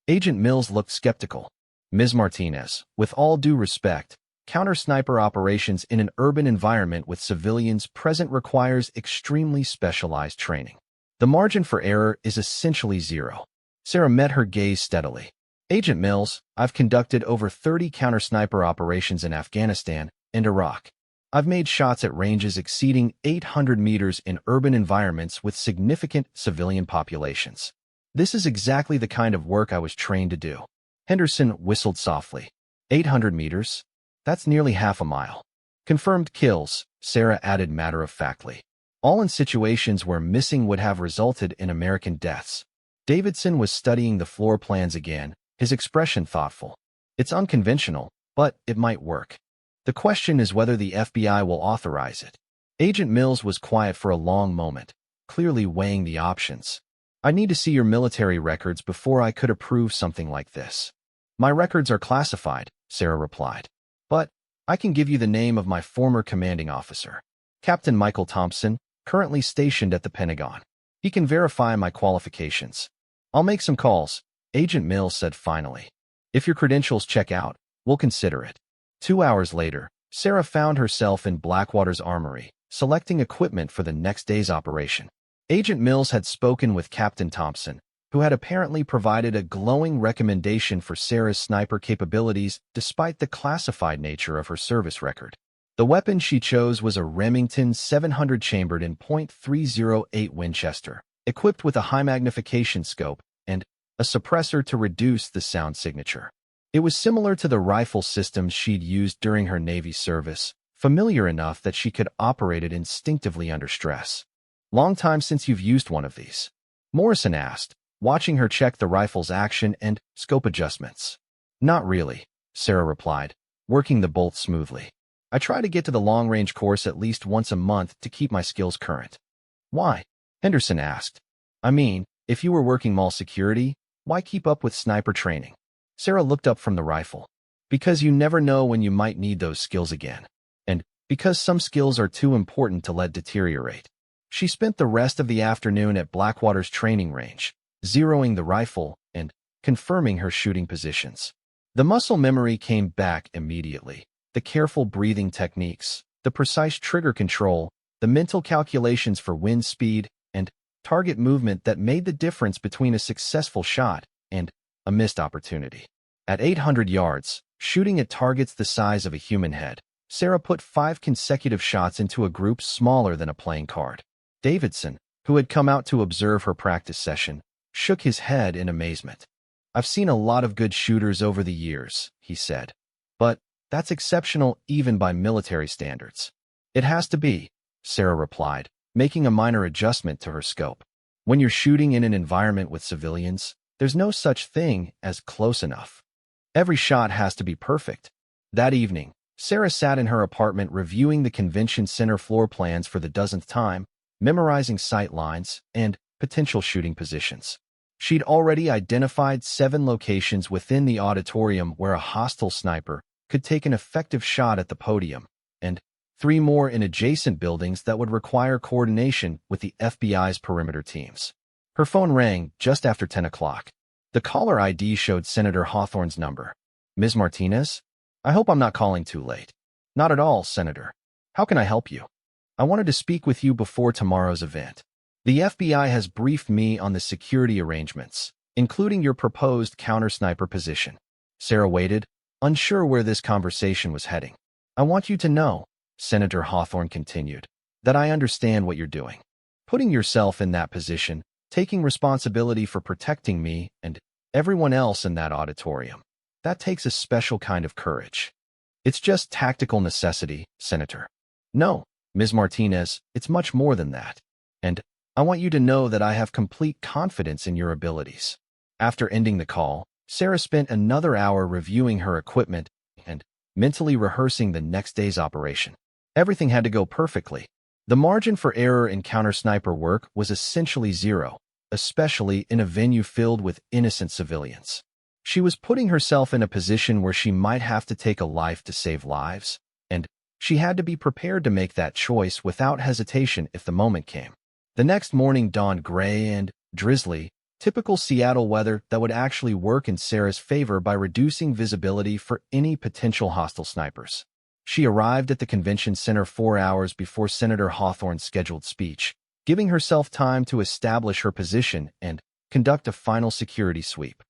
Agent Mills looked skeptical. Ms. Martinez, with all due respect, counter-sniper operations in an urban environment with civilians present requires extremely specialized training. The margin for error is essentially zero. Sarah met her gaze steadily. Agent Mills, I've conducted over 30 counter-sniper operations in Afghanistan and Iraq. I've made shots at ranges exceeding 800 meters in urban environments with significant civilian populations. This is exactly the kind of work I was trained to do. Henderson whistled softly. 800 meters? That's nearly half a mile. Confirmed kills, Sarah added matter-of-factly. All in situations where missing would have resulted in American deaths. Davidson was studying the floor plans again, his expression thoughtful. It's unconventional, but it might work. The question is whether the FBI will authorize it. Agent Mills was quiet for a long moment, clearly weighing the options. I need to see your military records before I could approve something like this. My records are classified, Sarah replied. But I can give you the name of my former commanding officer, Captain Michael Thompson, currently stationed at the Pentagon. He can verify my qualifications. I'll make some calls, Agent Mills said finally. If your credentials check out, we'll consider it. 2 hours later, Sarah found herself in Blackwater's armory, selecting equipment for the next day's operation. Agent Mills had spoken with Captain Thompson, who had apparently provided a glowing recommendation for Sarah's sniper capabilities despite the classified nature of her service record. The weapon she chose was a Remington 700 chambered in .308 Winchester, equipped with a high-magnification scope and a suppressor to reduce the sound signature. It was similar to the rifle systems she'd used during her Navy service, familiar enough that she could operate it instinctively under stress. Long time since you've used one of these? Morrison asked, watching her check the rifle's action and scope adjustments. Not really, Sarah replied, working the bolt smoothly. I try to get to the long-range course at least once a month to keep my skills current. Why? Henderson asked. I mean, if you were working mall security, why keep up with sniper training? Sarah looked up from the rifle. Because you never know when you might need those skills again. And because some skills are too important to let deteriorate. She spent the rest of the afternoon at Blackwater's training range, zeroing the rifle and confirming her shooting positions. The muscle memory came back immediately. The careful breathing techniques, the precise trigger control, the mental calculations for wind speed and target movement that made the difference between a successful shot and a missed opportunity. At 800 yards, shooting at targets the size of a human head, Sarah put 5 consecutive shots into a group smaller than a playing card. Davidson, who had come out to observe her practice session, shook his head in amazement. I've seen a lot of good shooters over the years, he said. But that's exceptional even by military standards. It has to be, Sarah replied, making a minor adjustment to her scope. When you're shooting in an environment with civilians, there's no such thing as close enough. Every shot has to be perfect. That evening, Sarah sat in her apartment reviewing the convention center floor plans for the dozenth time, memorizing sight lines, and potential shooting positions. She'd already identified 7 locations within the auditorium where a hostile sniper could take an effective shot at the podium, and 3 more in adjacent buildings that would require coordination with the FBI's perimeter teams. Her phone rang just after 10 o'clock. The caller ID showed Senator Hawthorne's number. Ms. Martinez? I hope I'm not calling too late. Not at all, Senator. How can I help you? I wanted to speak with you before tomorrow's event. The FBI has briefed me on the security arrangements, including your proposed counter-sniper position. Sarah waited, unsure where this conversation was heading. I want you to know, Senator Hawthorne continued, that I understand what you're doing. Putting yourself in that position, taking responsibility for protecting me and everyone else in that auditorium, that takes a special kind of courage. It's just tactical necessity, Senator. No, Ms. Martinez, it's much more than that. And I want you to know that I have complete confidence in your abilities. After ending the call, Sarah spent another hour reviewing her equipment and mentally rehearsing the next day's operation. Everything had to go perfectly. The margin for error in counter-sniper work was essentially zero, especially in a venue filled with innocent civilians. She was putting herself in a position where she might have to take a life to save lives, and she had to be prepared to make that choice without hesitation if the moment came. The next morning dawned gray and drizzly, typical Seattle weather that would actually work in Sarah's favor by reducing visibility for any potential hostile snipers. She arrived at the convention center 4 hours before Senator Hawthorne's scheduled speech, giving herself time to establish her position and conduct a final security sweep.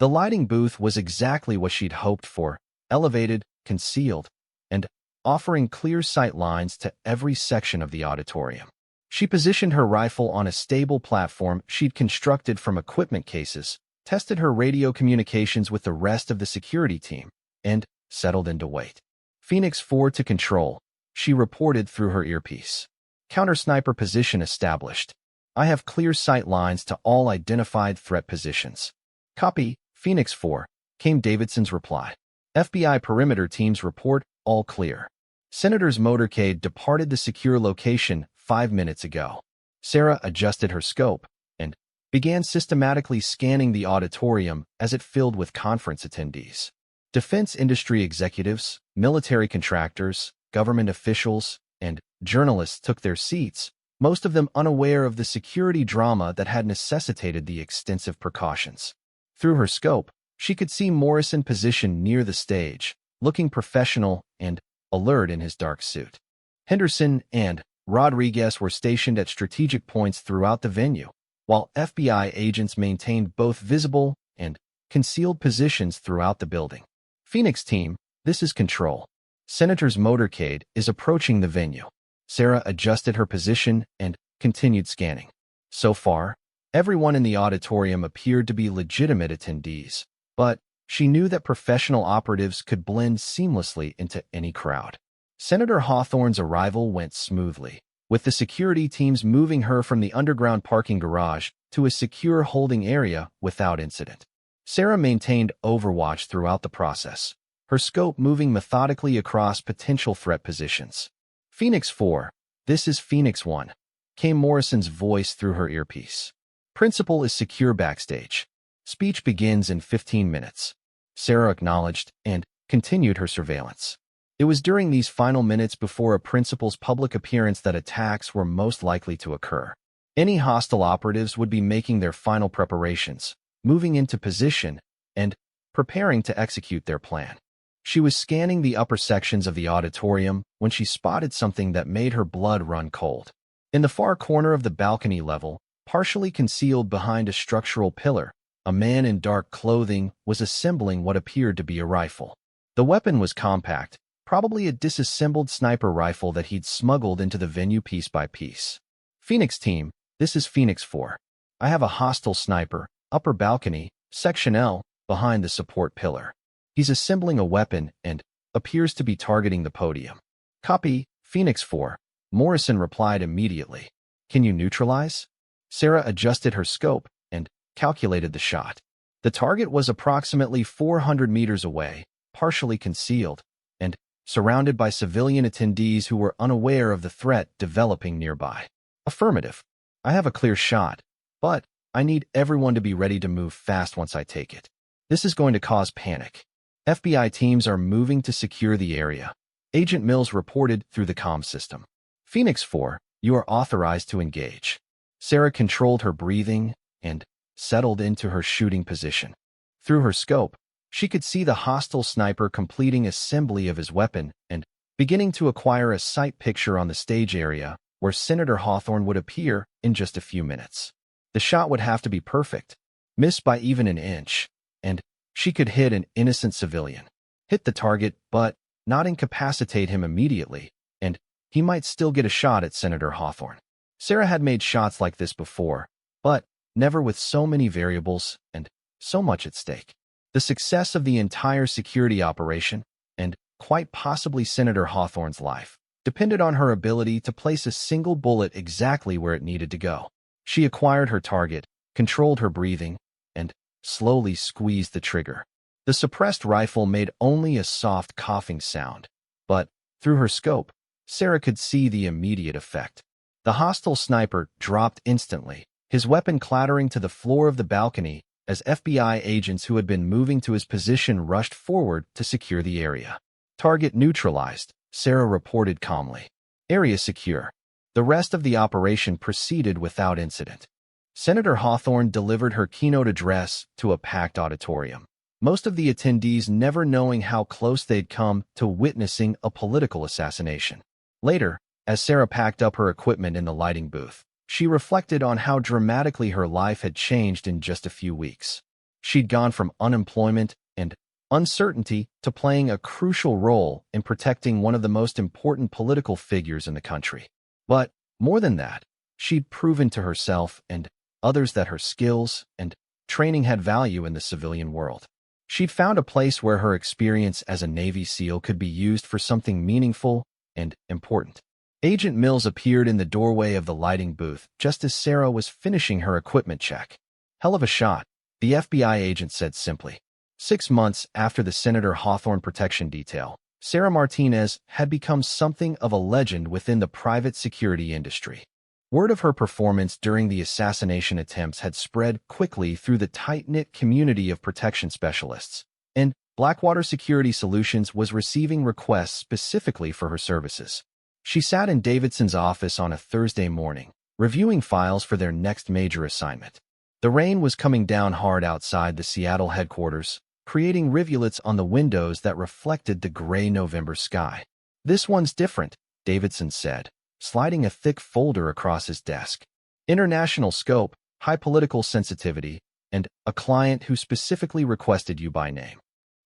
The lighting booth was exactly what she'd hoped for, elevated, concealed, and offering clear sight lines to every section of the auditorium. She positioned her rifle on a stable platform she'd constructed from equipment cases, tested her radio communications with the rest of the security team, and settled into wait. Phoenix 4 to control, she reported through her earpiece. Counter-sniper position established. I have clear sight lines to all identified threat positions. Copy, Phoenix 4, came Davidson's reply. FBI perimeter teams report, all clear. Senator's motorcade departed the secure location 5 minutes ago. Sarah adjusted her scope and began systematically scanning the auditorium as it filled with conference attendees. Defense industry executives, military contractors, government officials, and journalists took their seats, most of them unaware of the security drama that had necessitated the extensive precautions. Through her scope, she could see Morrison positioned near the stage, looking professional and alert in his dark suit. Henderson and Rodriguez were stationed at strategic points throughout the venue, while FBI agents maintained both visible and concealed positions throughout the building. Phoenix team, this is control. Senator's motorcade is approaching the venue. Sarah adjusted her position and continued scanning. So far, everyone in the auditorium appeared to be legitimate attendees, but she knew that professional operatives could blend seamlessly into any crowd. Senator Hawthorne's arrival went smoothly, with the security teams moving her from the underground parking garage to a secure holding area without incident. Sarah maintained overwatch throughout the process, her scope moving methodically across potential threat positions. Phoenix 4, this is Phoenix 1, came Morrison's voice through her earpiece. Principal is secure backstage. Speech begins in 15 minutes. Sarah acknowledged and continued her surveillance. It was during these final minutes before a principal's public appearance that attacks were most likely to occur. Any hostile operatives would be making their final preparations, moving into position, and preparing to execute their plan. She was scanning the upper sections of the auditorium when she spotted something that made her blood run cold. In the far corner of the balcony level, partially concealed behind a structural pillar, a man in dark clothing was assembling what appeared to be a rifle. The weapon was compact, probably a disassembled sniper rifle that he'd smuggled into the venue piece by piece. Phoenix team, this is Phoenix 4. I have a hostile sniper, upper balcony, section L, behind the support pillar. He's assembling a weapon and appears to be targeting the podium. Copy, Phoenix 4. Morrison replied immediately. Can you neutralize? Sarah adjusted her scope and calculated the shot. The target was approximately 400 meters away, partially concealed, and surrounded by civilian attendees who were unaware of the threat developing nearby. Affirmative. I have a clear shot, but I need everyone to be ready to move fast once I take it. This is going to cause panic. FBI teams are moving to secure the area. Agent Mills reported through the comm system. Phoenix 4, you are authorized to engage. Sarah controlled her breathing and settled into her shooting position. Through her scope, she could see the hostile sniper completing assembly of his weapon and beginning to acquire a sight picture on the stage area where Senator Hawthorne would appear in just a few minutes. The shot would have to be perfect, miss by even an inch, and she could hit an innocent civilian. Hit the target, but not incapacitate him immediately, and he might still get a shot at Senator Hawthorne. Sarah had made shots like this before, but never with so many variables and so much at stake. The success of the entire security operation, and quite possibly Senator Hawthorne's life, depended on her ability to place a single bullet exactly where it needed to go. She acquired her target, controlled her breathing, and slowly squeezed the trigger. The suppressed rifle made only a soft coughing sound, but through her scope, Sarah could see the immediate effect. The hostile sniper dropped instantly, his weapon clattering to the floor of the balcony as FBI agents who had been moving to his position rushed forward to secure the area. Target neutralized, Sarah reported calmly. Area secure. The rest of the operation proceeded without incident. Senator Hawthorne delivered her keynote address to a packed auditorium, most of the attendees never knowing how close they'd come to witnessing a political assassination. Later, as Sarah packed up her equipment in the lighting booth, she reflected on how dramatically her life had changed in just a few weeks. She'd gone from unemployment and uncertainty to playing a crucial role in protecting one of the most important political figures in the country. But more than that, she'd proven to herself and others that her skills and training had value in the civilian world. She'd found a place where her experience as a Navy SEAL could be used for something meaningful and important. Agent Mills appeared in the doorway of the lighting booth just as Sarah was finishing her equipment check. Hell of a shot, the FBI agent said simply. 6 months after the Senator Hawthorne protection detail, Sarah Martinez had become something of a legend within the private security industry. Word of her performance during the assassination attempts had spread quickly through the tight-knit community of protection specialists, and Blackwater Security Solutions was receiving requests specifically for her services. She sat in Davidson's office on a Thursday morning, reviewing files for their next major assignment. The rain was coming down hard outside the Seattle headquarters, creating rivulets on the windows that reflected the gray November sky. "This one's different," Davidson said, sliding a thick folder across his desk. "International scope, high political sensitivity, and a client who specifically requested you by name."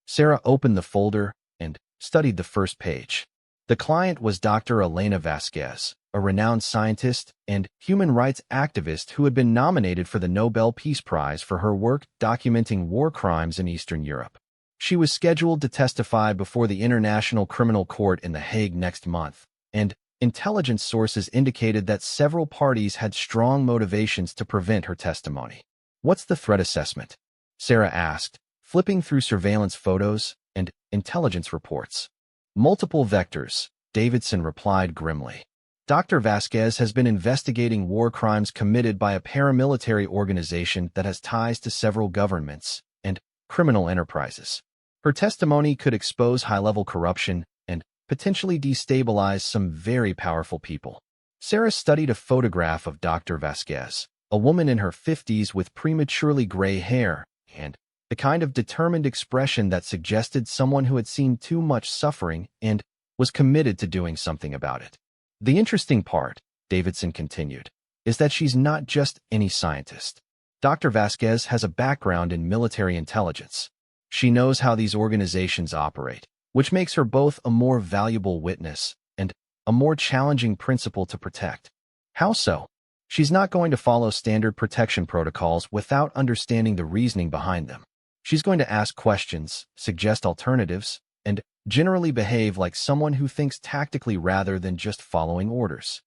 Sarah opened the folder and studied the first page. The client was Dr. Elena Vasquez, a renowned scientist and human rights activist who had been nominated for the Nobel Peace Prize for her work documenting war crimes in Eastern Europe. She was scheduled to testify before the International Criminal Court in The Hague next month, and intelligence sources indicated that several parties had strong motivations to prevent her testimony. "What's the threat assessment?" Sarah asked, flipping through surveillance photos and intelligence reports. "Multiple vectors," Davidson replied grimly. "Dr. Vasquez has been investigating war crimes committed by a paramilitary organization that has ties to several governments and criminal enterprises. Her testimony could expose high-level corruption and potentially destabilize some very powerful people." Sarah studied a photograph of Dr. Vasquez, a woman in her 50s with prematurely gray hair and the kind of determined expression that suggested someone who had seen too much suffering and was committed to doing something about it. "The interesting part," Davidson continued, "is that she's not just any scientist. Dr. Vasquez has a background in military intelligence. She knows how these organizations operate, which makes her both a more valuable witness and a more challenging principal to protect." "How so?" "She's not going to follow standard protection protocols without understanding the reasoning behind them. She's going to ask questions, suggest alternatives, and generally behave like someone who thinks tactically rather than just following orders."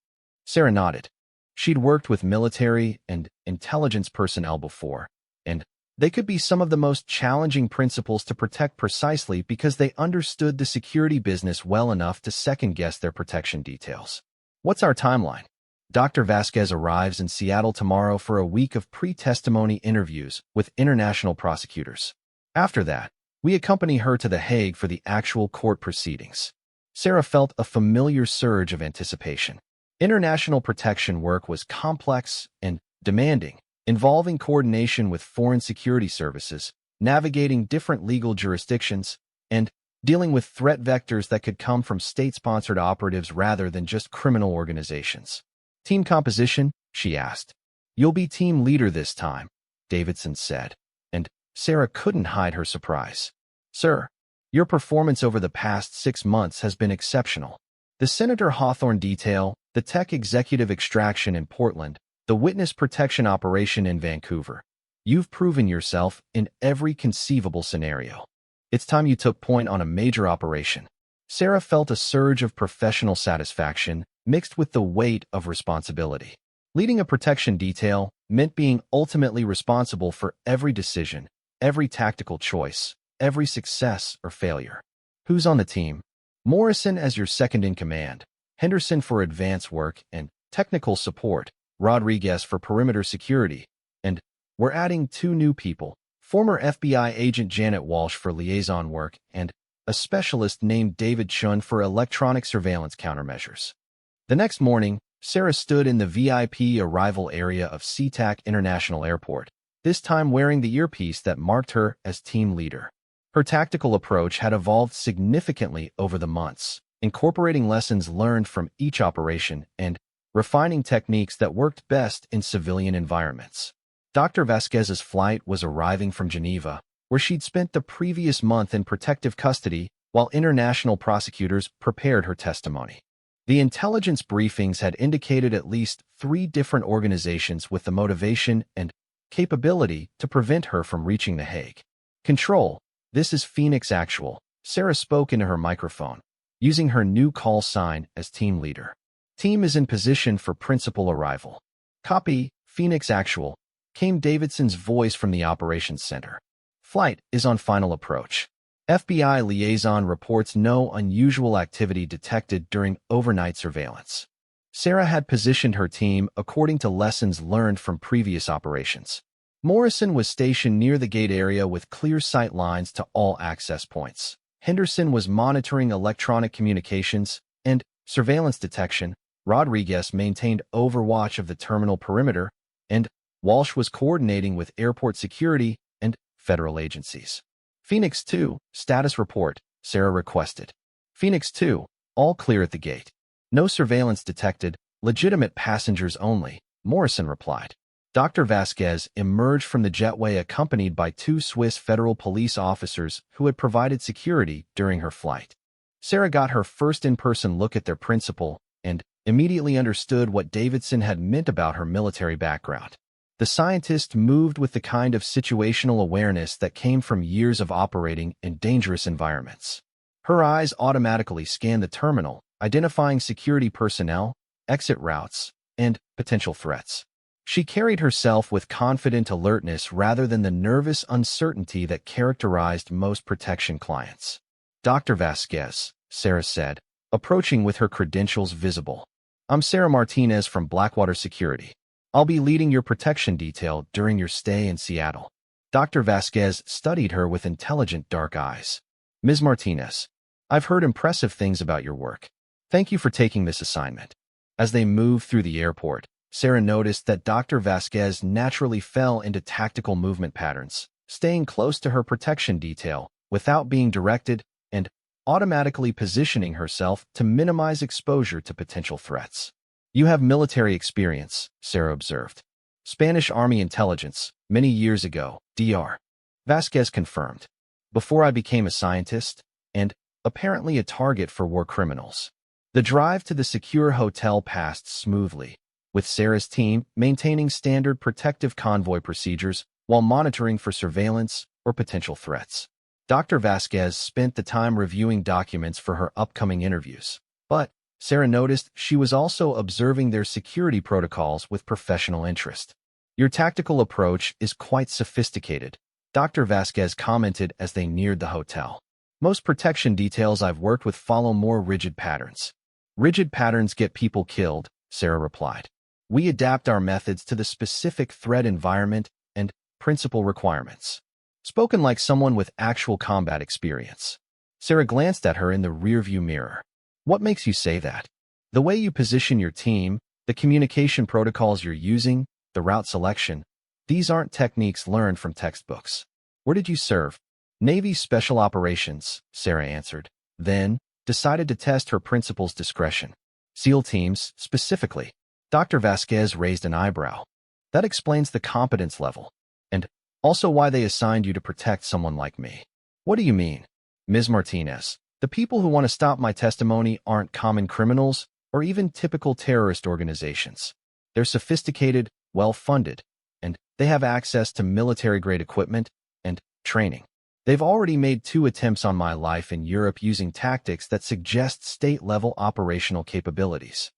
Sarah nodded. She'd worked with military and intelligence personnel before, and they could be some of the most challenging principles to protect precisely because they understood the security business well enough to second-guess their protection details. "What's our timeline?" Dr. Vasquez arrives in Seattle tomorrow for a week of pre-testimony interviews with international prosecutors. After that, we accompany her to The Hague for the actual court proceedings. Sarah felt a familiar surge of anticipation. International protection work was complex and demanding, involving coordination with foreign security services, navigating different legal jurisdictions, and dealing with threat vectors that could come from state-sponsored operatives rather than just criminal organizations. Team composition? She asked. You'll be team leader this time, Davidson said, and Sarah couldn't hide her surprise. Sir, your performance over the past 6 months has been exceptional. The Senator Hawthorne detail, the tech executive extraction in Portland, the witness protection operation in Vancouver. You've proven yourself in every conceivable scenario. It's time you took point on a major operation. Sarah felt a surge of professional satisfaction mixed with the weight of responsibility. Leading a protection detail meant being ultimately responsible for every decision, every tactical choice, every success or failure. Who's on the team? Morrison as your second-in-command, Henderson for advance work and technical support, Rodriguez for perimeter security, and we're adding 2 new people, former FBI agent Janet Walsh for liaison work and a specialist named David Chun for electronic surveillance countermeasures. The next morning, Sarah stood in the VIP arrival area of SeaTac International Airport, this time wearing the earpiece that marked her as team leader. Her tactical approach had evolved significantly over the months, incorporating lessons learned from each operation and refining techniques that worked best in civilian environments. Dr. Vasquez's flight was arriving from Geneva, where she'd spent the previous month in protective custody while international prosecutors prepared her testimony. The intelligence briefings had indicated at least 3 different organizations with the motivation and capability to prevent her from reaching The Hague. Control, this is Phoenix Actual, Sarah spoke into her microphone, using her new call sign as team leader. Team is in position for principal arrival. Copy, Phoenix Actual, came Davidson's voice from the operations center. Flight is on final approach. FBI liaison reports no unusual activity detected during overnight surveillance. Sarah had positioned her team according to lessons learned from previous operations. Morrison was stationed near the gate area with clear sight lines to all access points. Henderson was monitoring electronic communications and surveillance detection. Rodriguez maintained overwatch of the terminal perimeter, and Walsh was coordinating with airport security and federal agencies. Phoenix 2, status report, Sarah requested. Phoenix 2, all clear at the gate. No surveillance detected, legitimate passengers only, Morrison replied. Dr. Vasquez emerged from the jetway accompanied by 2 Swiss federal police officers who had provided security during her flight. Sarah got her first in-person look at their principal and immediately understood what Davidson had meant about her military background. The scientist moved with the kind of situational awareness that came from years of operating in dangerous environments. Her eyes automatically scanned the terminal, identifying security personnel, exit routes, and potential threats. She carried herself with confident alertness rather than the nervous uncertainty that characterized most protection clients. Dr. Vasquez, Sarah said, approaching with her credentials visible. I'm Sarah Martinez from Blackwater Security. I'll be leading your protection detail during your stay in Seattle. Dr. Vasquez studied her with intelligent dark eyes. Ms. Martinez, I've heard impressive things about your work. Thank you for taking this assignment. As they moved through the airport, Sarah noticed that Dr. Vasquez naturally fell into tactical movement patterns, staying close to her protection detail without being directed and automatically positioning herself to minimize exposure to potential threats. You have military experience, Sarah observed. Spanish Army intelligence, many years ago, Dr. Vasquez confirmed. Before I became a scientist, and apparently a target for war criminals. The drive to the secure hotel passed smoothly, with Sarah's team maintaining standard protective convoy procedures while monitoring for surveillance or potential threats. Dr. Vasquez spent the time reviewing documents for her upcoming interviews, but Sarah noticed she was also observing their security protocols with professional interest. Your tactical approach is quite sophisticated, Dr. Vasquez commented as they neared the hotel. Most protection details I've worked with follow more rigid patterns. Rigid patterns get people killed, Sarah replied. We adapt our methods to the specific threat environment and principal requirements. Spoken like someone with actual combat experience. Sarah glanced at her in the rearview mirror. What makes you say that? The way you position your team, the communication protocols you're using, the route selection. These aren't techniques learned from textbooks. Where did you serve? Navy Special Operations, Sarah answered, then decided to test her principal's discretion. SEAL teams, specifically. Dr. Vasquez raised an eyebrow. That explains the competence level. And also why they assigned you to protect someone like me. What do you mean? Ms. Martinez, the people who want to stop my testimony aren't common criminals or even typical terrorist organizations. They're sophisticated, well-funded, and they have access to military-grade equipment and training. They've already made 2 attempts on my life in Europe using tactics that suggest state-level operational capabilities.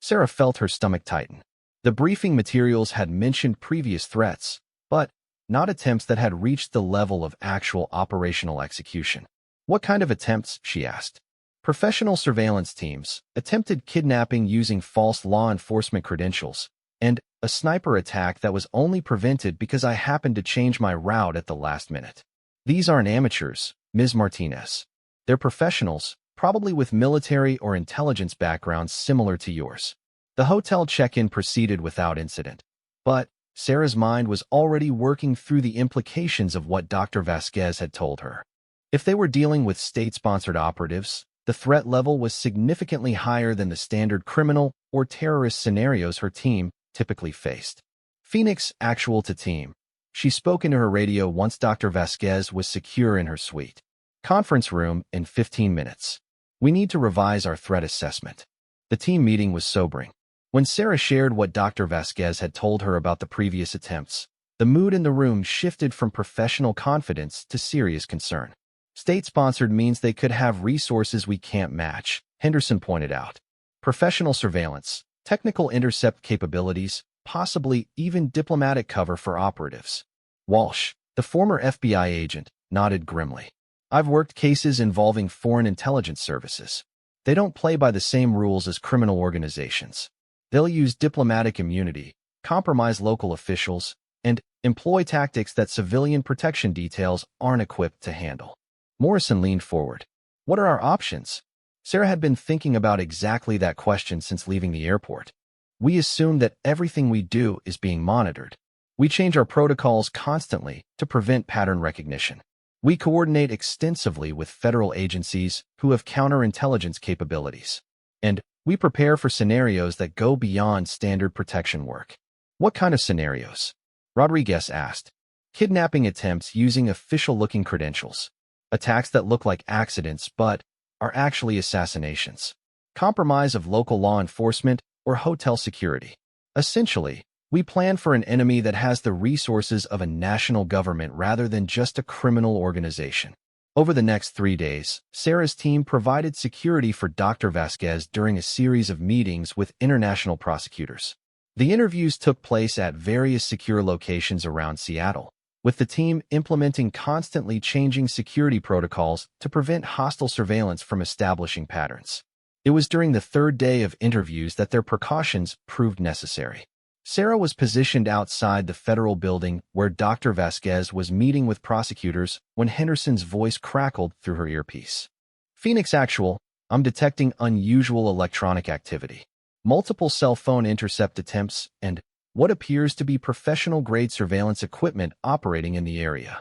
Sarah felt her stomach tighten. The briefing materials had mentioned previous threats, but not attempts that had reached the level of actual operational execution. What kind of attempts? She asked. Professional surveillance teams attempted kidnapping using false law enforcement credentials, and a sniper attack that was only prevented because I happened to change my route at the last minute. These aren't amateurs, Ms. Martinez. They're professionals, probably with military or intelligence backgrounds similar to yours. The hotel check-in proceeded without incident, but Sarah's mind was already working through the implications of what Dr. Vasquez had told her. If they were dealing with state-sponsored operatives, the threat level was significantly higher than the standard criminal or terrorist scenarios her team typically faced. Phoenix, actual to team. She spoke into her radio once Dr. Vasquez was secure in her suite. Conference room in 15 minutes. We need to revise our threat assessment. The team meeting was sobering. When Sarah shared what Dr. Vasquez had told her about the previous attempts, the mood in the room shifted from professional confidence to serious concern. State-sponsored means they could have resources we can't match, Henderson pointed out. Professional surveillance, technical intercept capabilities, possibly even diplomatic cover for operatives. Walsh, the former FBI agent, nodded grimly. I've worked cases involving foreign intelligence services. They don't play by the same rules as criminal organizations. They'll use diplomatic immunity, compromise local officials, and employ tactics that civilian protection details aren't equipped to handle. Morrison leaned forward. What are our options? Sarah had been thinking about exactly that question since leaving the airport. We assume that everything we do is being monitored. We change our protocols constantly to prevent pattern recognition. We coordinate extensively with federal agencies who have counterintelligence capabilities. And we prepare for scenarios that go beyond standard protection work. What kind of scenarios? Rodriguez asked. Kidnapping attempts using official-looking credentials. Attacks that look like accidents but are actually assassinations. Compromise of local law enforcement or hotel security. Essentially, we plan for an enemy that has the resources of a national government rather than just a criminal organization. Over the next 3 days, Sarah's team provided security for Dr. Vasquez during a series of meetings with international prosecutors. The interviews took place at various secure locations around Seattle, with the team implementing constantly changing security protocols to prevent hostile surveillance from establishing patterns. It was during the 3rd day of interviews that their precautions proved necessary. Sarah was positioned outside the federal building where Dr. Vasquez was meeting with prosecutors when Henderson's voice crackled through her earpiece. Phoenix Actual, I'm detecting unusual electronic activity. Multiple cell phone intercept attempts and what appears to be professional-grade surveillance equipment operating in the area.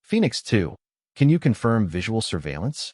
Phoenix 2, can you confirm visual surveillance?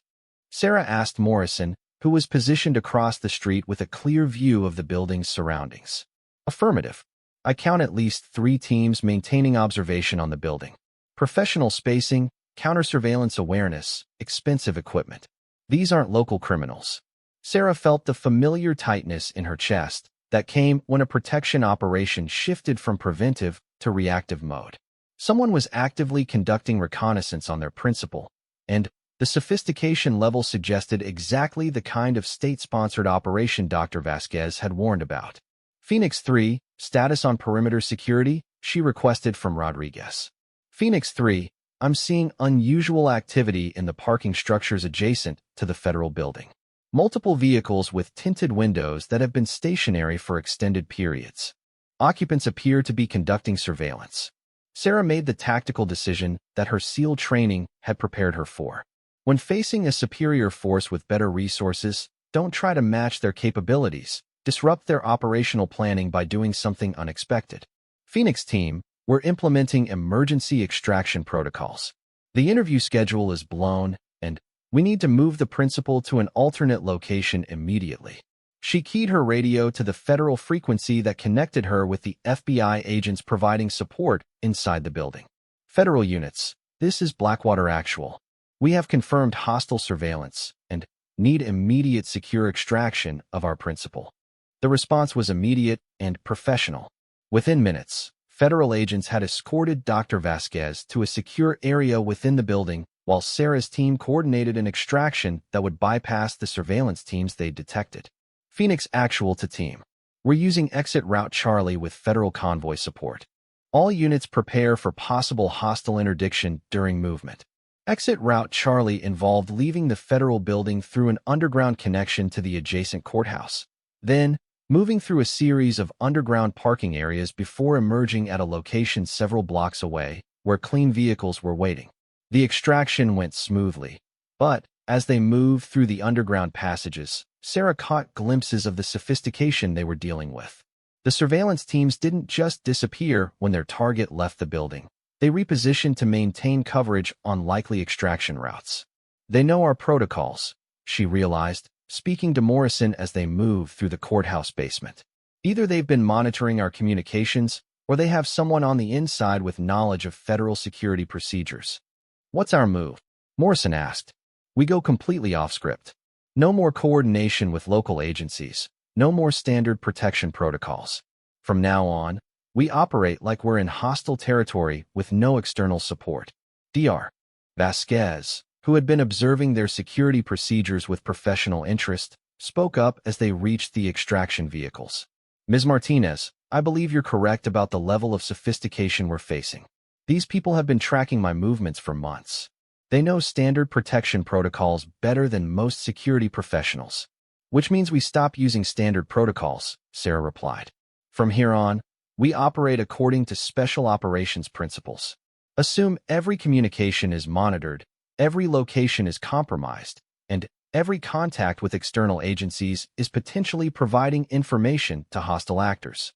Sarah asked Morrison, who was positioned across the street with a clear view of the building's surroundings. Affirmative. I count at least 3 teams maintaining observation on the building. Professional spacing, counter-surveillance awareness, expensive equipment. These aren't local criminals. Sarah felt the familiar tightness in her chest that came when a protection operation shifted from preventive to reactive mode. Someone was actively conducting reconnaissance on their principal, and the sophistication level suggested exactly the kind of state-sponsored operation Dr. Vasquez had warned about. Phoenix 3, status on perimeter security, she requested from Rodriguez. Phoenix 3, I'm seeing unusual activity in the parking structures adjacent to the federal building. Multiple vehicles with tinted windows that have been stationary for extended periods. Occupants appear to be conducting surveillance. Sarah made the tactical decision that her SEAL training had prepared her for. When facing a superior force with better resources, don't try to match their capabilities. Disrupt their operational planning by doing something unexpected. Phoenix team, we're implementing emergency extraction protocols. The interview schedule is blown, and we need to move the principal to an alternate location immediately. She keyed her radio to the federal frequency that connected her with the FBI agents providing support inside the building. Federal units, this is Blackwater Actual. We have confirmed hostile surveillance and need immediate secure extraction of our principal. The response was immediate and professional. Within minutes, federal agents had escorted Dr. Vasquez to a secure area within the building, while Sarah's team coordinated an extraction that would bypass the surveillance teams they'd detected. Phoenix Actual to team. We're using Exit Route Charlie with federal convoy support. All units prepare for possible hostile interdiction during movement. Exit Route Charlie involved leaving the federal building through an underground connection to the adjacent courthouse. Then, moving through a series of underground parking areas before emerging at a location several blocks away, where clean vehicles were waiting. The extraction went smoothly. But, as they moved through the underground passages, Sarah caught glimpses of the sophistication they were dealing with. The surveillance teams didn't just disappear when their target left the building. They repositioned to maintain coverage on likely extraction routes. They know our protocols, she realized, speaking to Morrison as they moved through the courthouse basement. Either they've been monitoring our communications, or they have someone on the inside with knowledge of federal security procedures. What's our move? Morrison asked. We go completely off script. No more coordination with local agencies. No more standard protection protocols. From now on, we operate like we're in hostile territory with no external support. Dr. Vasquez, who had been observing their security procedures with professional interest, spoke up as they reached the extraction vehicles. Ms. Martinez, I believe you're correct about the level of sophistication we're facing. These people have been tracking my movements for months. They know standard protection protocols better than most security professionals. Which means we stop using standard protocols, Sarah replied. From here on, we operate according to special operations principles. Assume every communication is monitored, every location is compromised, and every contact with external agencies is potentially providing information to hostile actors.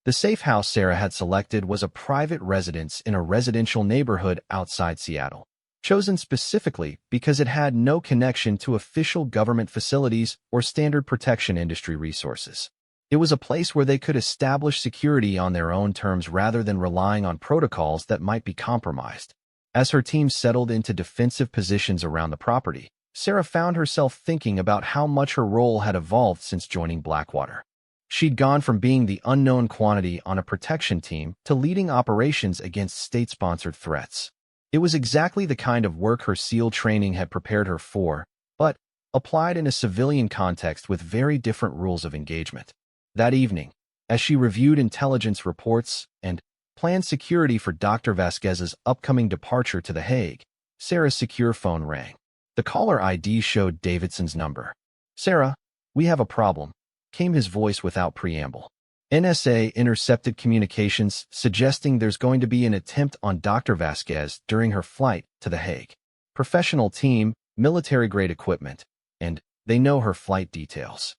The safe house Sarah had selected was a private residence in a residential neighborhood outside Seattle, chosen specifically because it had no connection to official government facilities or standard protection industry resources. It was a place where they could establish security on their own terms rather than relying on protocols that might be compromised. As her team settled into defensive positions around the property, Sarah found herself thinking about how much her role had evolved since joining Blackwater. She'd gone from being the unknown quantity on a protection team to leading operations against state-sponsored threats. It was exactly the kind of work her SEAL training had prepared her for, but applied in a civilian context with very different rules of engagement. That evening, as she reviewed intelligence reports and planned security for Dr. Vasquez's upcoming departure to The Hague, Sarah's secure phone rang. The caller ID showed Davidson's number. Sarah, we have a problem, came his voice without preamble. NSA intercepted communications suggesting there's going to be an attempt on Dr. Vasquez during her flight to The Hague. Professional team, military-grade equipment, and they know her flight details.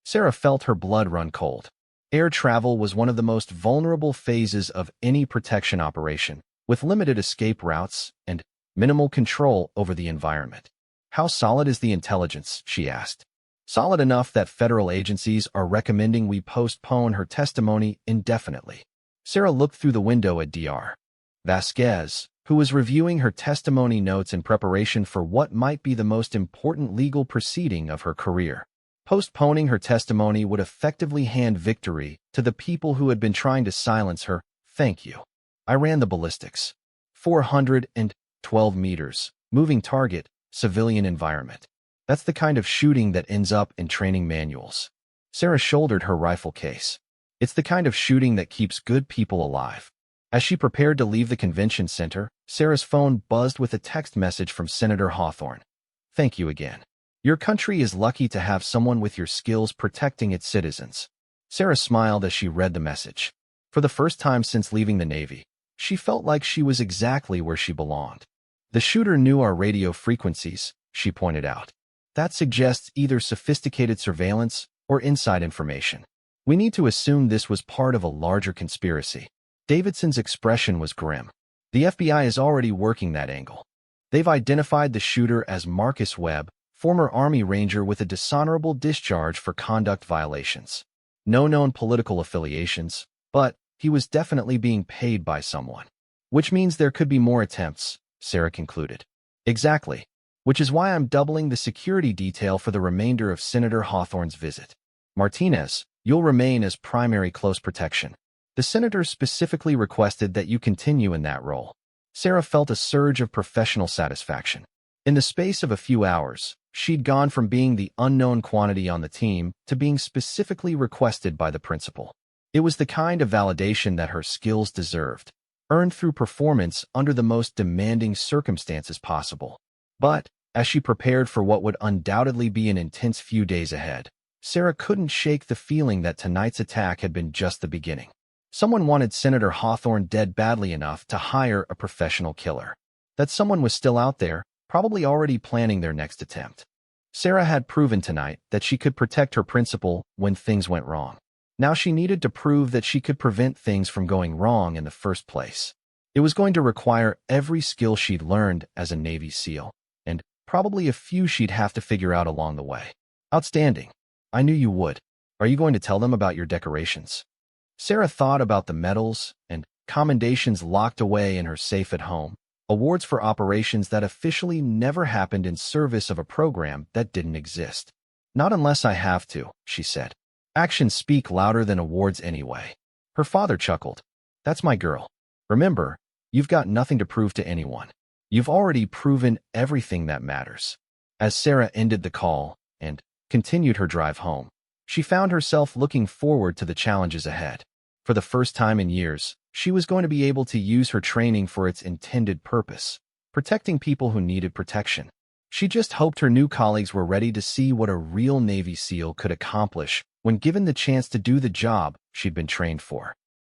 Sarah felt her blood run cold. Air travel was one of the most vulnerable phases of any protection operation, with limited escape routes and minimal control over the environment. How solid is the intelligence? She asked. Solid enough that federal agencies are recommending we postpone her testimony indefinitely. Sarah looked through the window at Dr. Vasquez, who was reviewing her testimony notes in preparation for what might be the most important legal proceeding of her career. Postponing her testimony would effectively hand victory to the people who had been trying to silence her. Thank you. I ran the ballistics. 412 meters. Moving target, civilian environment. That's the kind of shooting that ends up in training manuals. Sarah shouldered her rifle case. It's the kind of shooting that keeps good people alive. As she prepared to leave the convention center, Sarah's phone buzzed with a text message from Senator Hawthorne. Thank you again. Your country is lucky to have someone with your skills protecting its citizens. Sarah smiled as she read the message. For the first time since leaving the Navy, she felt like she was exactly where she belonged. The shooter knew our radio frequencies, she pointed out. That suggests either sophisticated surveillance or inside information. We need to assume this was part of a larger conspiracy. Davidson's expression was grim. The FBI is already working that angle. They've identified the shooter as Marcus Webb, former Army Ranger with a dishonorable discharge for conduct violations. No known political affiliations, but he was definitely being paid by someone. Which means there could be more attempts, Sarah concluded. Exactly. Which is why I'm doubling the security detail for the remainder of Senator Hawthorne's visit. Martinez, you'll remain as primary close protection. The senator specifically requested that you continue in that role. Sarah felt a surge of professional satisfaction. In the space of a few hours, she'd gone from being the unknown quantity on the team to being specifically requested by the principal. It was the kind of validation that her skills deserved, earned through performance under the most demanding circumstances possible. But, as she prepared for what would undoubtedly be an intense few days ahead, Sarah couldn't shake the feeling that tonight's attack had been just the beginning. Someone wanted Senator Hawthorne dead badly enough to hire a professional killer. That someone was still out there, probably already planning their next attempt. Sarah had proven tonight that she could protect her principal when things went wrong. Now she needed to prove that she could prevent things from going wrong in the first place. It was going to require every skill she'd learned as a Navy SEAL, and probably a few she'd have to figure out along the way. Outstanding. I knew you would. Are you going to tell them about your decorations? Sarah thought about the medals and commendations locked away in her safe at home, awards for operations that officially never happened in service of a program that didn't exist. Not unless I have to, she said. Actions speak louder than awards anyway. Her father chuckled. That's my girl. Remember, you've got nothing to prove to anyone. You've already proven everything that matters. As Sarah ended the call and continued her drive home, she found herself looking forward to the challenges ahead. For the first time in years, she was going to be able to use her training for its intended purpose, protecting people who needed protection. She just hoped her new colleagues were ready to see what a real Navy SEAL could accomplish when given the chance to do the job she'd been trained for.